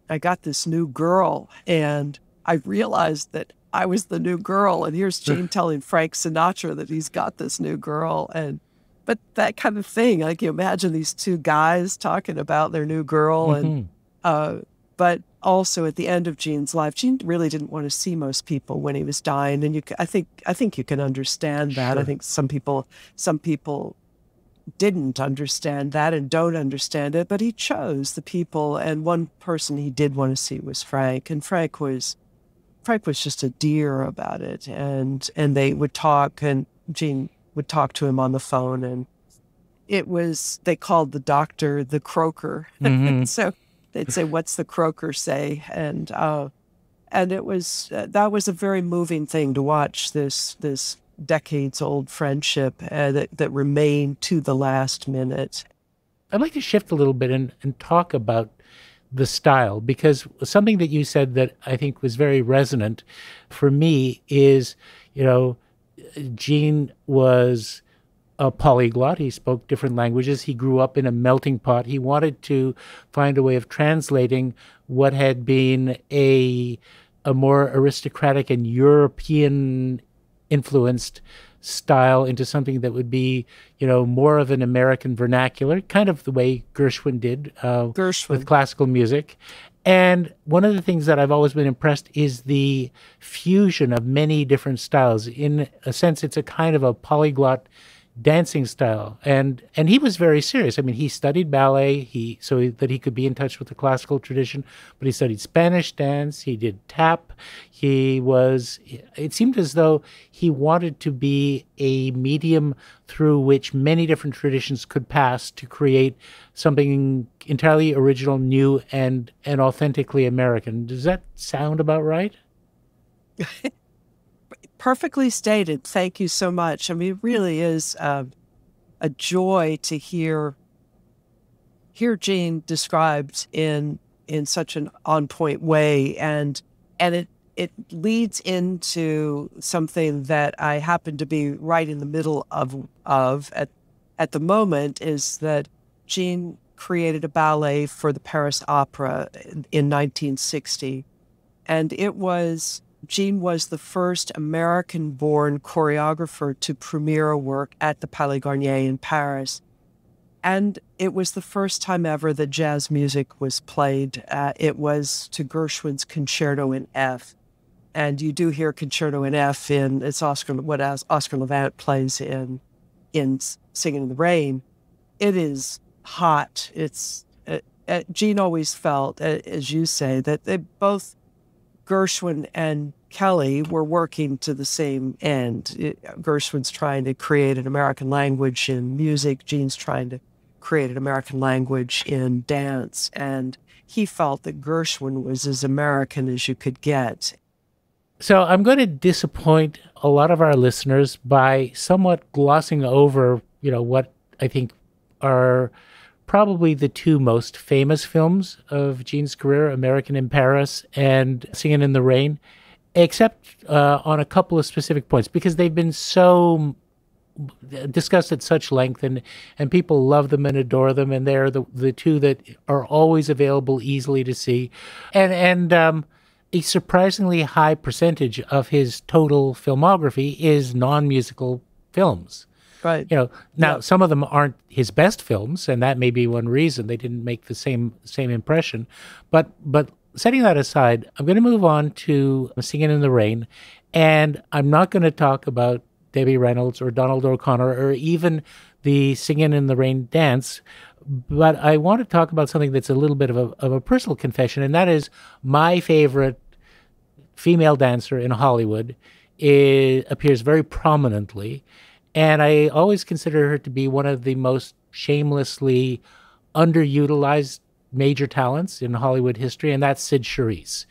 I got this new girl, and I realized that I was the new girl. And here's Gene telling Frank Sinatra that he's got this new girl. But that kind of thing, like you imagine these two guys talking about their new girl. Mm-hmm. And but also at the end of Gene's life, Gene really didn't want to see most people when he was dying. And I think you can understand that. Sure. I think some people didn't understand that and don't understand it, but he chose the people. And one person he did want to see was Frank. And Frank was just a dear about it. And they would talk, and Gene would talk to him on the phone. And they called the doctor the croaker. Mm-hmm. So they'd say, what's the croaker say? And it was, that was a very moving thing to watch, this decades-old friendship that remained to the last minute. I'd like to shift a little bit and talk about the style, because something that you said that I think was very resonant for me is, Gene was a polyglot. He spoke different languages. He grew up in a melting pot. He wanted to find a way of translating what had been a more aristocratic and European influenced style into something that would be, more of an American vernacular, kind of the way Gershwin did with classical music. And one of the things that I've always been impressed is the fusion of many different styles. In a sense, it's a kind of a polyglot dancing style. And he was very serious. I mean, he studied ballet so that he could be in touch with the classical tradition, but he studied Spanish dance, he did tap. It seemed as though he wanted to be a medium through which many different traditions could pass to create something entirely original, new, and authentically American. Does that sound about right? Perfectly stated. Thank you so much. I mean, it really is a joy to hear hear Jean described in such an on-point way, and it leads into something that I happen to be right in the middle of at the moment, is that Jean created a ballet for the Paris Opera in 1960, and Jean was the first American-born choreographer to premiere a work at the Palais Garnier in Paris. And it was the first time ever that jazz music was played. It was to Gershwin's Concerto in F. And you do hear Concerto in F it's Oscar Levant plays in Singin' in the Rain. It is hot. Jean always felt, as you say, that they both, Gershwin and Kelly, were working to the same end. Gershwin's trying to create an American language in music. Jean's trying to create an American language in dance. And he felt that Gershwin was as American as you could get. So I'm going to disappoint a lot of our listeners by somewhat glossing over, what I think are probably the two most famous films of Jean's career, American in Paris and Singin' in the Rain, except on a couple of specific points, because they've been so discussed at such length, and people love them and adore them, and they're the two that are always available easily to see. And a surprisingly high percentage of his total filmography is non-musical films. Right. Now some of them aren't his best films, and that may be one reason they didn't make the same impression. But setting that aside, I'm going to move on to Singin' in the Rain, and I'm not going to talk about Debbie Reynolds or Donald O'Connor or even the Singin' in the Rain dance, but I want to talk about something that's a little bit of a personal confession, and that is my favorite female dancer in Hollywood appears very prominently. And I always consider her to be one of the most shamelessly underutilized major talents in Hollywood history, and that's Sid Charisse.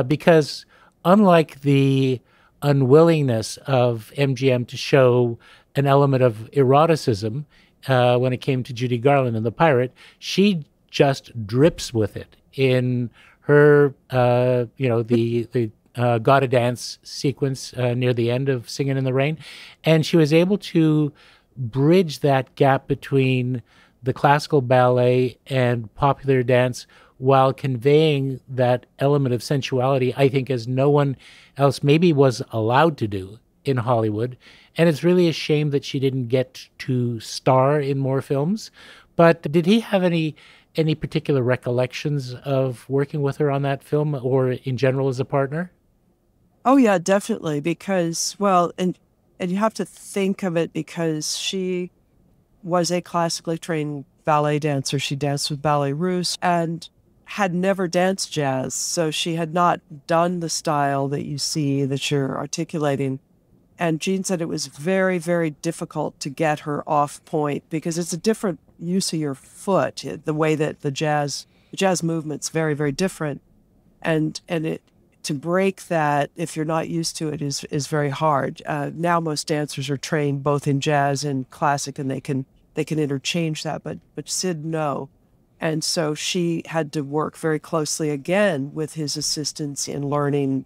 Because unlike the unwillingness of MGM to show an element of eroticism when it came to Judy Garland and the Pirate, she just drips with it in her, the Gotta Dance sequence near the end of Singin' in the Rain. And she was able to bridge that gap between the classical ballet and popular dance while conveying that element of sensuality, I think, as no one else maybe was allowed to do in Hollywood. And it's really a shame that she didn't get to star in more films. But did he have any particular recollections of working with her on that film, or in general as a partner? Oh, yeah, definitely. Because, and you have to think of it, because she was a classically trained ballet dancer. She danced with Ballet Russe and had never danced jazz. So she had not done the style that you see, that you're articulating. And Jean said it was very, very difficult to get her off point, because it's a different use of your foot. The way that the jazz movement's very, very different. And to break that, if you're not used to it, is very hard. Now most dancers are trained both in jazz and classic, and they can interchange that, but Sid, no. And so she had to work very closely again with his assistants in learn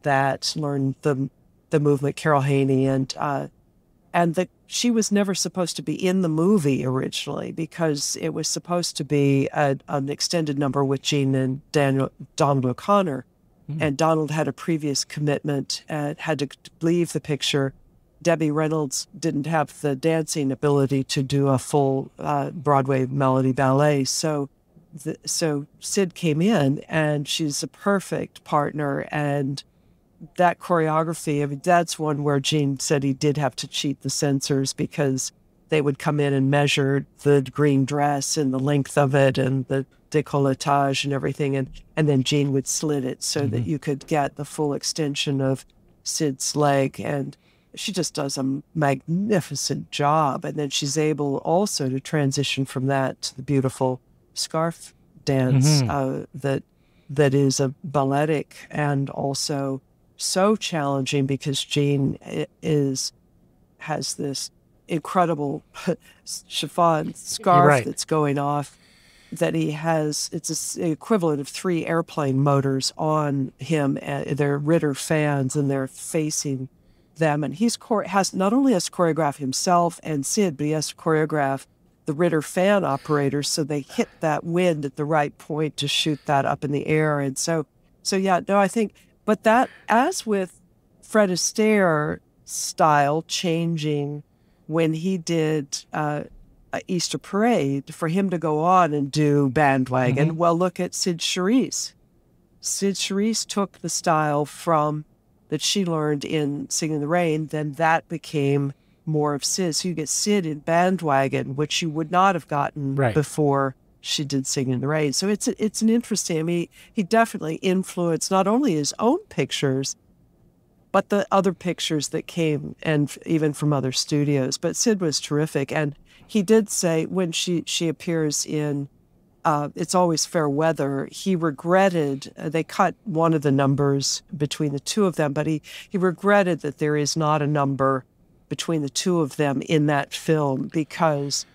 the movement, Carol Haney, and she was never supposed to be in the movie originally, because it was supposed to be an extended number with Jean and Donald O'Connor. Mm-hmm. And Donald had a previous commitment and had to leave the picture. Debbie Reynolds didn't have the dancing ability to do a full Broadway melody ballet. So Sid came in, and she's a perfect partner. And that choreography, I mean, that's one where Jean said he did have to cheat the censors, because they would come in and measure the green dress and the length of it and the décolletage and everything. And then Jean would slit it so mm-hmm. that you could get the full extension of Sid's leg. And she just does a magnificent job. And then she's able also to transition from that to the beautiful scarf dance mm-hmm. that is a balletic and also so challenging, because Jean has this incredible chiffon scarf right. that's going off. that he has, the equivalent of 3 airplane motors on him. They're Ritter fans, and they're facing them. And has not only has to choreograph himself and Sid, but he has to choreograph the Ritter fan operators, so they hit that wind at the right point to shoot that up in the air. And so yeah, no, I think, but that, as with Fred Astaire style changing when he did Easter Parade, for him to go on and do Bandwagon. Well, look at Sid Charisse. Sid Charisse took the style that she learned in Singin' in the Rain, then that became more of Sid. So you get Sid in Bandwagon, which you would not have gotten before she did Singin' in the Rain. So it's an interesting, I mean, he definitely influenced not only his own pictures, but the other pictures that came, and even from other studios. But Sid was terrific. And he did say when she appears in It's Always Fair Weather, he regretted, they cut one of the numbers between the two of them, but he regretted that there is not a number between the two of them in that film, because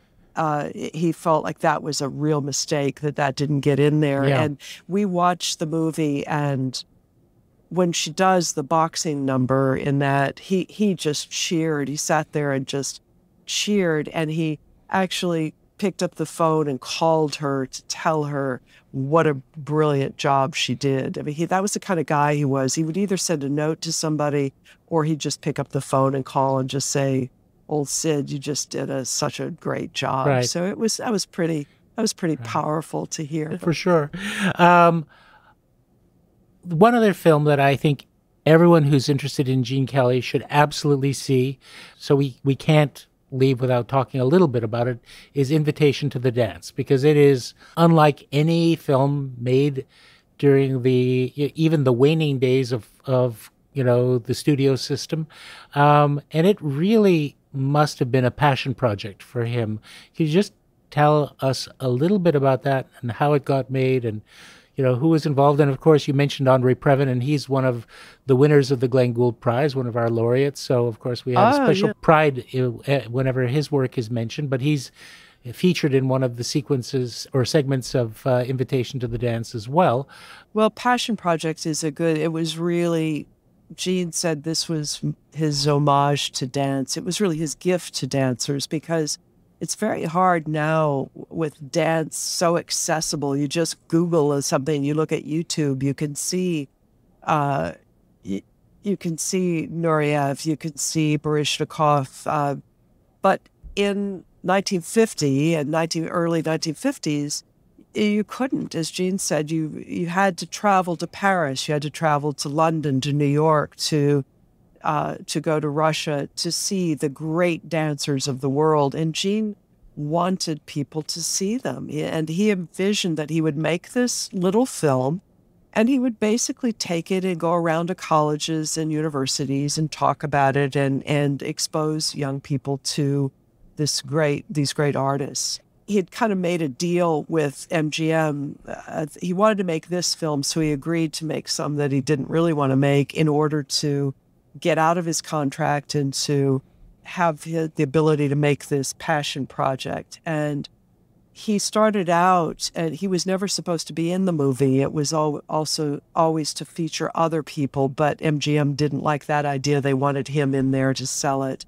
he felt like that was a real mistake that didn't get in there. Yeah. And we watched the movie, and when she does the boxing number in that, he just cheered. He sat there and just cheered, and he actually picked up the phone and called her to tell her what a brilliant job she did. I mean, that was the kind of guy he was. He would either send a note to somebody, or he'd just pick up the phone and call and just say, "Old Sid, you just did such a great job." Right. So that was pretty powerful to hear. For sure. One other film that I think everyone who's interested in Gene Kelly should absolutely see, so we can't leave without talking a little bit about it, is Invitation to the Dance, because it is unlike any film made during even the waning days of the studio system. And it really must have been a passion project for him. Can you just tell us a little bit about that and how it got made, and who was involved? And of course, you mentioned Andre Previn, and he's one of the winners of the Glenn Gould Prize, one of our laureates. So of course, we have special pride whenever his work is mentioned. But he's featured in one of the sequences or segments of Invitation to the Dance as well. Well, Passion Project is it was really, Gene said this was his homage to dance. It was really his gift to dancers, because it's very hard now with dance so accessible. You just Google something, you look at YouTube, you can see you can see Nureyev, you can see Baryshnikov. But in 1950 and early 1950s, you couldn't. As Gene said, you had to travel to Paris, you had to travel to London, to New York, to go to Russia to see the great dancers of the world. And Gene wanted people to see them. And he envisioned that he would make this little film, and he would basically take it and go around to colleges and universities and talk about it and expose young people to these great artists. He had kind of made a deal with MGM. He wanted to make this film, so he agreed to make some that he didn't really want to make in order to get out of his contract and to have the ability to make this passion project. And he started out, and he was never supposed to be in the movie. It was also always to feature other people, but MGM didn't like that idea. They wanted him in there to sell it.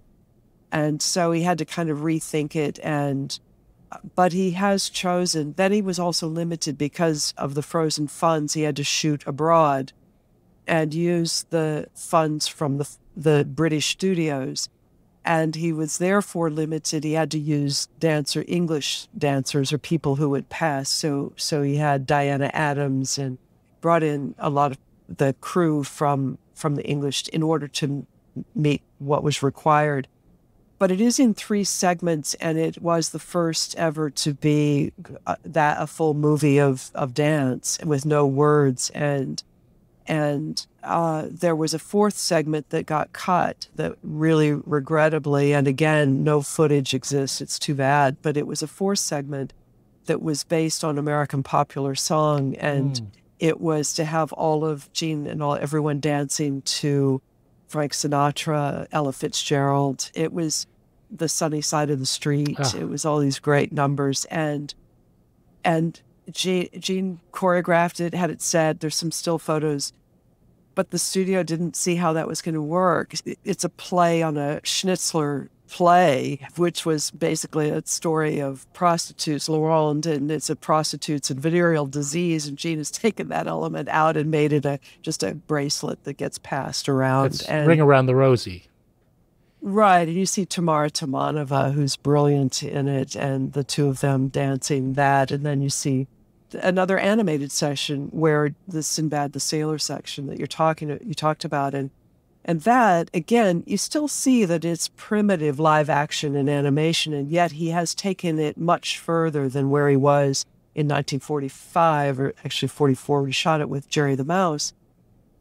And so he had to kind of rethink it. But he has chosen, then he was also limited because of the frozen funds. He had to shoot abroad and use the funds from the British studios. And he was therefore limited. He had to use English dancers, or people who would pass. So he had Diana Adams and brought in a lot of the crew from the English in order to meet what was required. But it is in 3 segments, and it was the first ever to be a full movie of dance with no words. And there was a 4th segment that got cut, that really regrettably, and again, no footage exists, it's too bad, but it was a 4th segment that was based on American popular song, and it was to have all of Gene and everyone dancing to Frank Sinatra, Ella Fitzgerald. It was The Sunny Side of the Street. It was all these great numbers. And And Gene choreographed it, had it said, there's some still photos, but the studio didn't see how that was going to work. It's a play on a Schnitzler play, which was basically a story of prostitutes, Laurent, and it's a prostitutes and venereal disease. And Gene has taken that element out and made it just a bracelet that gets passed around. It's Ring Around the Rosie. Right, and you see Tamara Tamanova, who's brilliant in it, and the two of them dancing that, and then you see another animated session where the Sinbad the Sailor section that you talked about, and that again, you still see that it's primitive live action and animation, and yet he has taken it much further than where he was in 1945, or actually 44, when he shot it with Jerry the Mouse.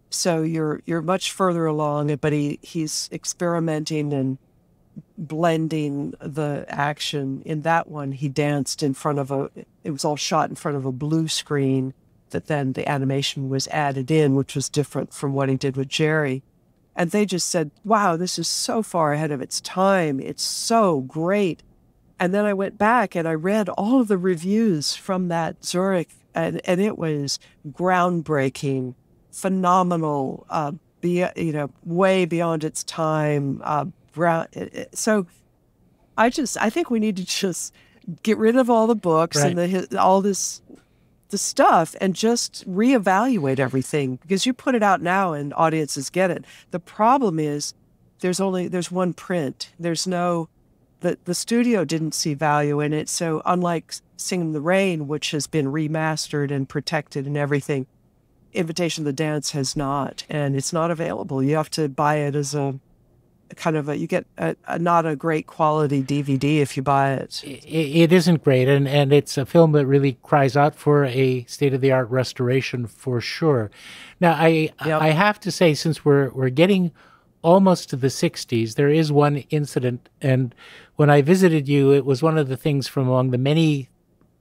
So you're much further along, but he's experimenting and blending the action. In that one, he danced in front of it was all shot in front of a blue screen that then the animation was added in, which was different from what he did with Jerry. And they just said, wow, this is so far ahead of its time. It's so great. And then I went back and I read all of the reviews from that Zurich, and it was groundbreaking, phenomenal, way beyond its time. So I think we need to just get rid of all the books right. and all this the stuff and just reevaluate everything, because you put it out now and audiences get it. The problem is there's one print. There's no the studio didn't see value in it. So unlike Singin' in the Rain, which has been remastered and protected and everything, Invitation to the Dance has not, and it's not available. You have to buy it as a kind of you get not a great quality DVD if you buy it. It isn't great, and it's a film that really cries out for a state-of-the-art restoration for sure. Now, I have to say, since we're getting almost to the 60s, there is one incident, and when I visited you, it was one of the things from among the many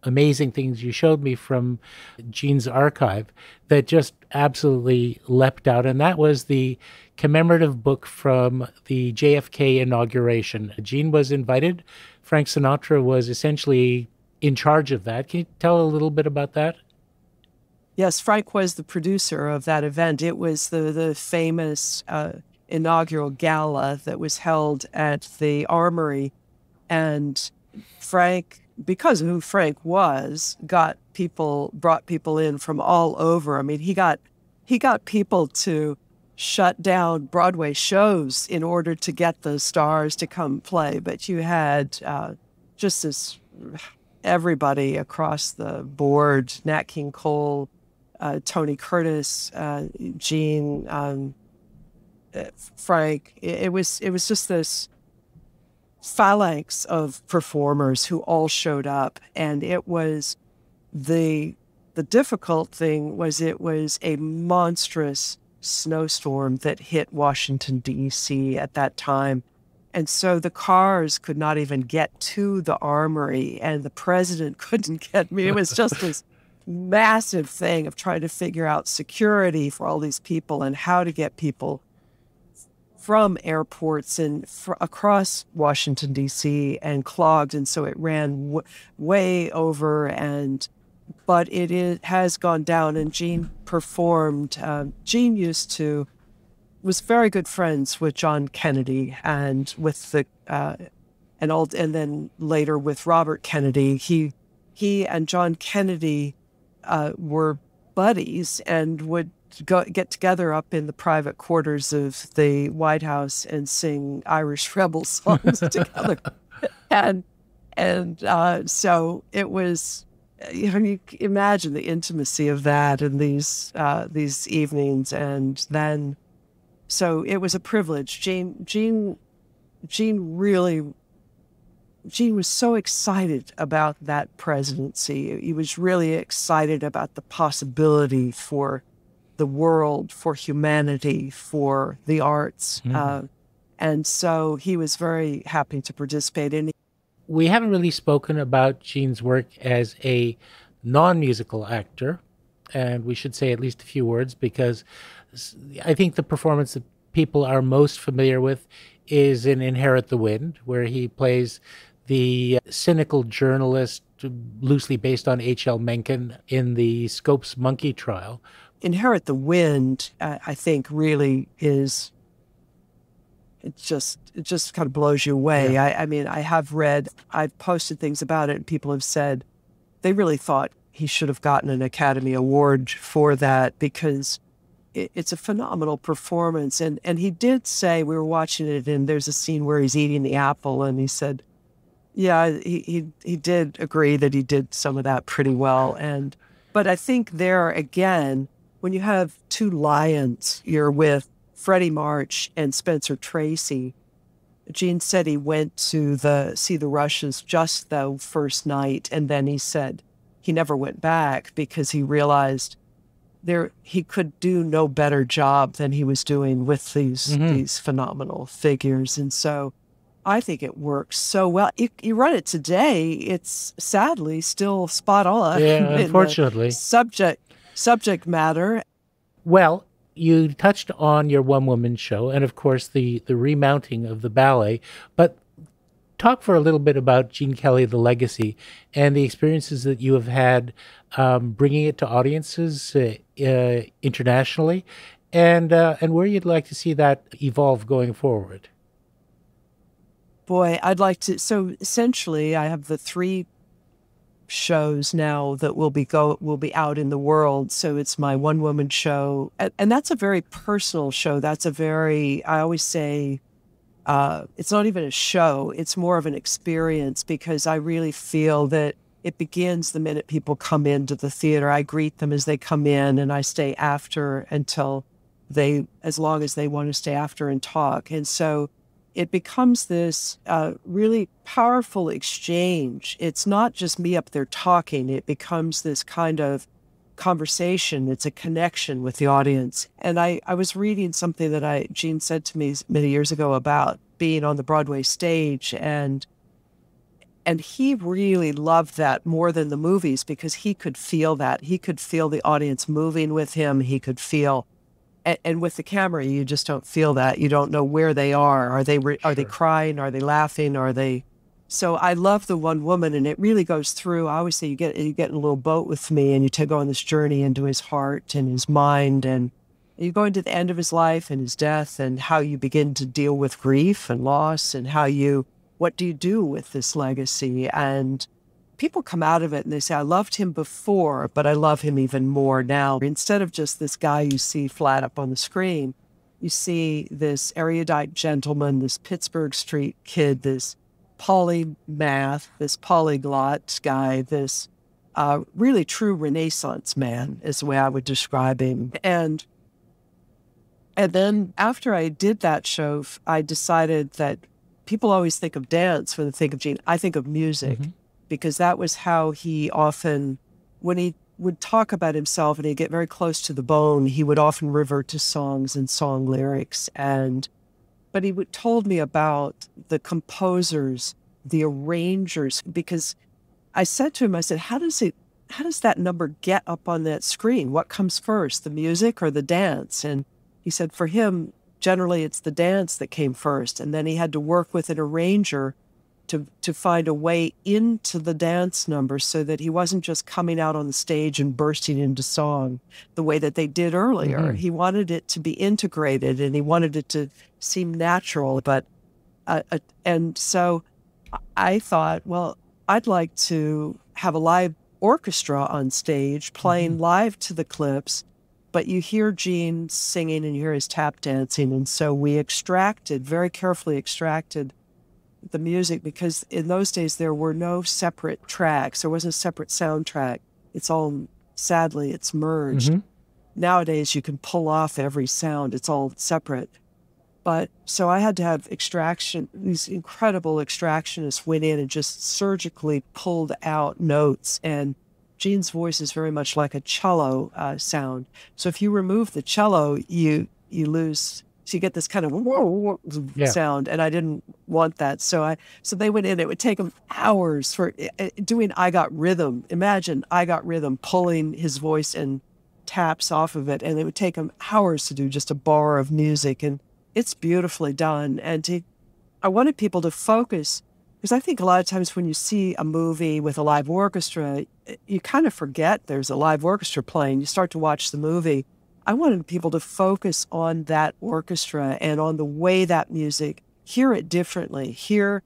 amazing things you showed me from Gene's archive that just absolutely leapt out, and that was the commemorative book from the JFK inauguration. Gene was invited. Frank Sinatra was essentially in charge of that. Can you tell a little bit about that? Yes, Frank was the producer of that event. It was the famous inaugural gala that was held at the Armory, and Frank, because of who Frank was, brought people in from all over. I mean, he got people to shut down Broadway shows in order to get the stars to come play. But you had just this everybody across the board: Nat King Cole, Tony Curtis, Gene, Frank. It was just this phalanx of performers who all showed up, and it was the difficult thing was it was a monstrous snowstorm that hit Washington, D.C. at that time. And so the cars could not even get to the Armory, and the president couldn't get me. It was just this massive thing of trying to figure out security for all these people and how to get people from airports and across Washington, D.C. and clogged. And so it ran way over, but it has gone down, and Gene performed. Gene was very good friends with John Kennedy and with and then later with Robert Kennedy. He and John Kennedy were buddies and would get together up in the private quarters of the White House and sing Irish rebel songs together. So it was, you can imagine the intimacy of that and these evenings. And so it was a privilege. Gene was so excited about that presidency. He was really excited about the possibility for the world, for humanity, for the arts. And so he was very happy to participate in it. We haven't really spoken about Gene's work as a non-musical actor, and we should say at least a few words, because I think the performance that people are most familiar with is in Inherit the Wind, where he plays the cynical journalist loosely based on H.L. Mencken in the Scopes monkey trial. Inherit the Wind, I think, really is, it just kind of blows you away. Yeah. I mean, I've posted things about it, and people have said they really thought he should have gotten an Academy Award for that, because it's a phenomenal performance. And he did say, we were watching it, and there's a scene where he's eating the apple, and he said, yeah, he did agree that he did some of that pretty well. But I think there again, when you have two lions, you're with Freddie March and Spencer Tracy. Gene said he went to see the Rushes just the first night, and then he said he never went back because he realized he could do no better job than he was doing with these phenomenal figures. And so I think it works so well. You run it today, it's sadly still spot on. Yeah, unfortunately. Subject matter. Well, you touched on your one-woman show and, of course, the remounting of the ballet. But talk for a little bit about Gene Kelly, the legacy, and the experiences that you have had bringing it to audiences internationally, and where you'd like to see that evolve going forward. Boy, I'd like to. So essentially, I have the 3 shows now that will be out in the world. So it's my one-woman show, and that's a very personal show. That's I always say, it's not even a show. It's more of an experience, because I really feel that it begins the minute people come into the theater. I greet them as they come in, and I stay after as long as they want to stay after and talk. And so it becomes this really powerful exchange. It's not just me up there talking. It becomes this kind of conversation. It's a connection with the audience. And I was reading something that Gene said to me many years ago about being on the Broadway stage, and he really loved that more than the movies, because he could feel that. He could feel the audience moving with him. He could feel, and with the camera, you just don't feel that. You don't know where they are. Are they crying? Are they laughing? Are they? So I love the one woman, and it really goes through. I always say you get in a little boat with me, and you go on this journey into his heart and his mind, and you go into the end of his life and his death, and how you begin to deal with grief and loss, and what do you do with this legacy? And people come out of it and they say, I loved him before, but I love him even more now. Instead of just this guy you see flat up on the screen, you see this erudite gentleman, this Pittsburgh Street kid, this polymath, this polyglot guy, this really true Renaissance man is the way I would describe him. And then after I did that show, I decided that people always think of dance when they think of Gene. I think of music, because that was how he often, when he would talk about himself and he'd get very close to the bone, he would often revert to songs and song lyrics. But he told me about the composers, the arrangers, because I said to him, I said, how does that number get up on that screen? What comes first, the music or the dance? And he said, for him, generally it's the dance that came first. And then he had to work with an arranger to find a way into the dance number, so that he wasn't just coming out on the stage and bursting into song the way that they did earlier. He wanted it to be integrated, and he wanted it to seem natural. But and so I thought, well, I'd like to have a live orchestra on stage playing live to the clips, but you hear Gene singing and you hear his tap dancing. And so we very carefully extracted the music, because in those days there were no separate tracks. There wasn't a separate soundtrack. It's all, sadly, it's merged. Nowadays you can pull off every sound. It's all separate. But so I had to have extraction. These incredible extractionists went in and just surgically pulled out notes. And Gene's voice is very much like a cello sound. So if you remove the cello, you lose. So you get this kind of whoa sound, and I didn't want that. So they went in. It would take them hours for doing I Got Rhythm. Imagine I Got Rhythm, pulling his voice and taps off of it, and it would take them hours to do just a bar of music. And it's beautifully done. And I wanted people to focus Because I think a lot of times when you see a movie with a live orchestra, you kind of forget there's a live orchestra playing. You start to watch the movie. I wanted people to focus on that orchestra and on the way that music, hear it differently, hear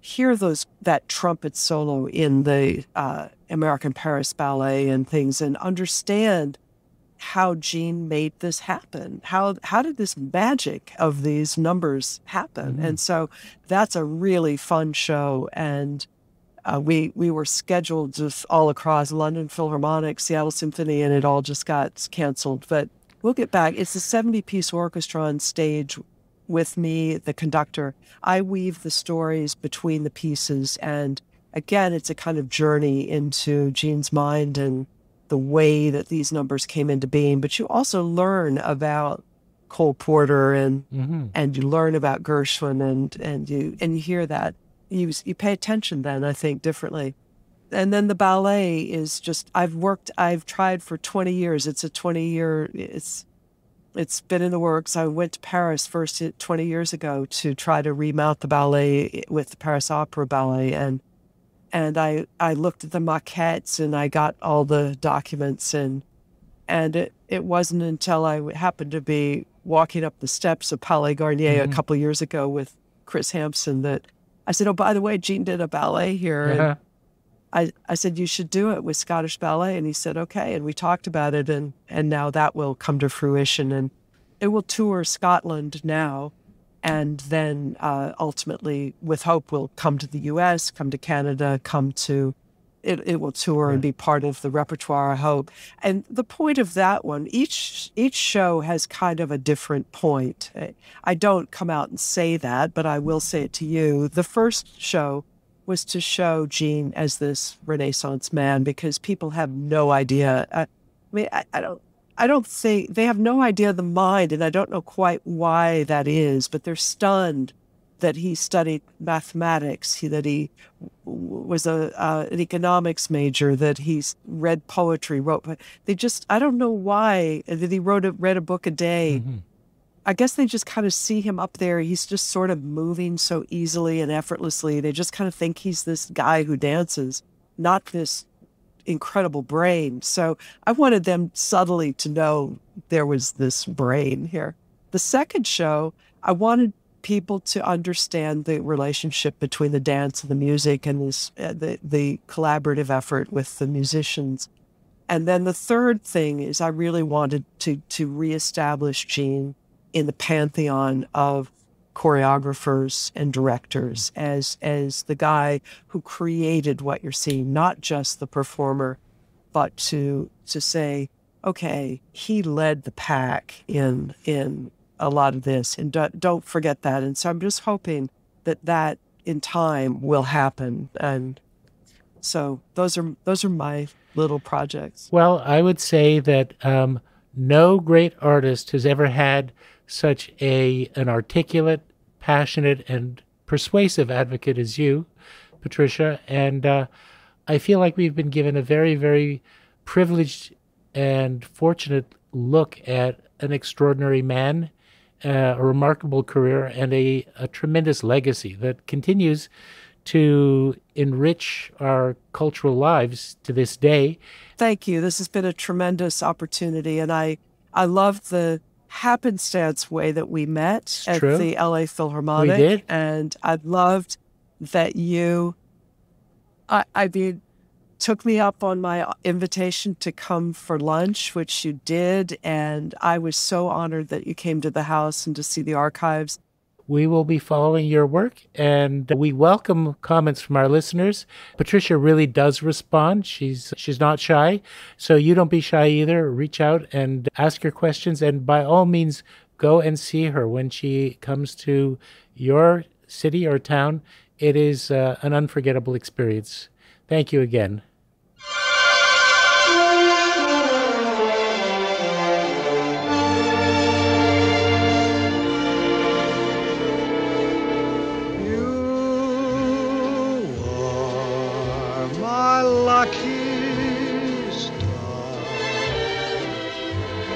that trumpet solo in the American Paris Ballet and things, and understand how Gene made this happen. How did this magic of these numbers happen? Mm-hmm. And so that's a really fun show. And we were scheduled just all across London Philharmonic, Seattle Symphony, and it all just got canceled. But we'll get back. It's a 70-piece orchestra on stage with me, the conductor. I weave the stories between the pieces. And again, it's a kind of journey into Gene's mind and the way that these numbers came into being. But you also learn about Cole Porter and you learn about Gershwin and you hear that. You pay attention then, I think, differently. And then the ballet is just, I've tried for 20 years. It's a 20-year, it's been in the works. I went to Paris first 20 years ago to try to remount the ballet with the Paris Opera Ballet. And I looked at the maquettes and I got all the documents and it wasn't until I happened to be walking up the steps of Palais Garnier a couple of years ago with Chris Hampson that I said, oh, by the way, Gene did a ballet here. And I said, you should do it with Scottish Ballet. And he said, okay. And we talked about it and now that will come to fruition and it will tour Scotland now. And then ultimately, with hope, will come to the U.S., come to Canada, it will tour and be part of the repertoire, I hope. And the point of that one, each show has kind of a different point. I don't come out and say that, but I will say it to you. The first show was to show Gene as this Renaissance man because people have no idea. I don't think they have no idea of the mind, and I don't know quite why that is, but they're stunned that he studied mathematics, that he was an economics major, that he's read poetry, I don't know why, that he read a book a day. I guess they just kind of see him up there. He's just sort of moving so easily and effortlessly. They just kind of think he's this guy who dances, not this incredible brain. So I wanted them subtly to know there was this brain here. The second show, I wanted people to understand the relationship between the dance and the music and this the collaborative effort with the musicians. And then the third thing is I really wanted to reestablish Gene in the pantheon of choreographers and directors as the guy who created what you're seeing, not just the performer, but to say, okay, he led the pack in a lot of this, and don't forget that. And so I'm just hoping that in time will happen. And so those are my little projects. Well, I would say that no great artist has ever had such an articulate, passionate, and persuasive advocate as you, Patricia. And I feel like we've been given a very, very privileged and fortunate look at an extraordinary man, a remarkable career, and a tremendous legacy that continues to enrich our cultural lives to this day. Thank you. This has been a tremendous opportunity, and I love the happenstance way that we met at the LA Philharmonic. We did. And I loved that you took me up on my invitation to come for lunch, which you did, and I was so honored that you came to the house and to see the archives. We will be following your work, and we welcome comments from our listeners. Patricia really does respond. She's not shy, so you don't be shy either. Reach out and ask your questions, and by all means, go and see her when she comes to your city or town. It is an unforgettable experience. Thank you again.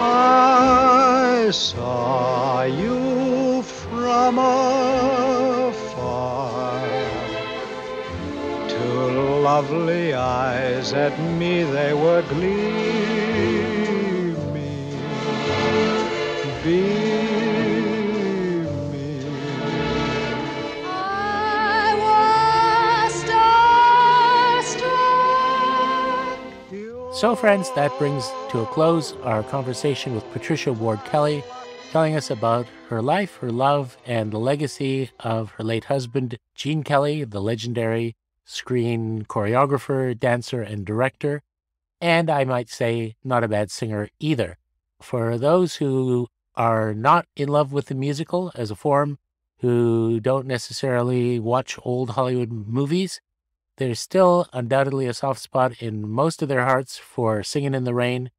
I saw you from afar, lovely eyes, at me they were gleaming, beaming. I was starstruck. So, friends, that brings to a close our conversation with Patricia Ward Kelly, telling us about her life, her love, and the legacy of her late husband, Gene Kelly, the legendary screen choreographer, dancer, and director, and I might say not a bad singer either. For those who are not in love with the musical as a form, who don't necessarily watch old Hollywood movies, there's still undoubtedly a soft spot in most of their hearts for Singin' in the Rain,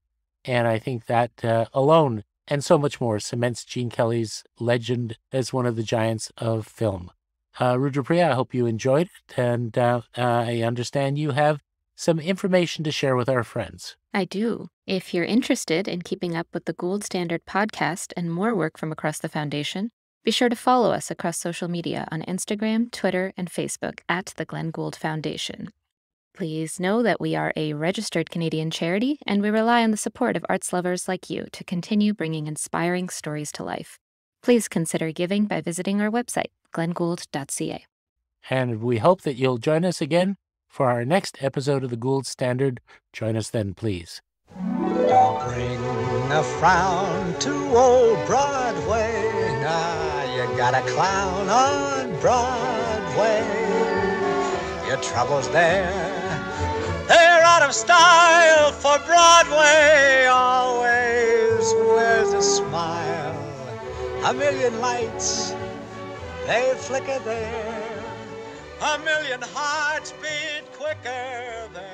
and I think that alone and so much more cements Gene Kelly's legend as one of the giants of film. Rudrapriya, I hope you enjoyed it, and I understand you have some information to share with our friends. I do. If you're interested in keeping up with the Gold Standard podcast and more work from across the Foundation, be sure to follow us across social media on Instagram, Twitter, and Facebook at the Glenn Gould Foundation. Please know that we are a registered Canadian charity, and we rely on the support of arts lovers like you to continue bringing inspiring stories to life. Please consider giving by visiting our website, glenngould.ca. And we hope that you'll join us again for our next episode of the Gould Standard. Join us then, please. Don't bring a frown to old Broadway. Nah, you got a clown on Broadway. Your troubles there, they're out of style, for Broadway always wears a smile. A million lights, they flicker there. A million hearts beat quicker there.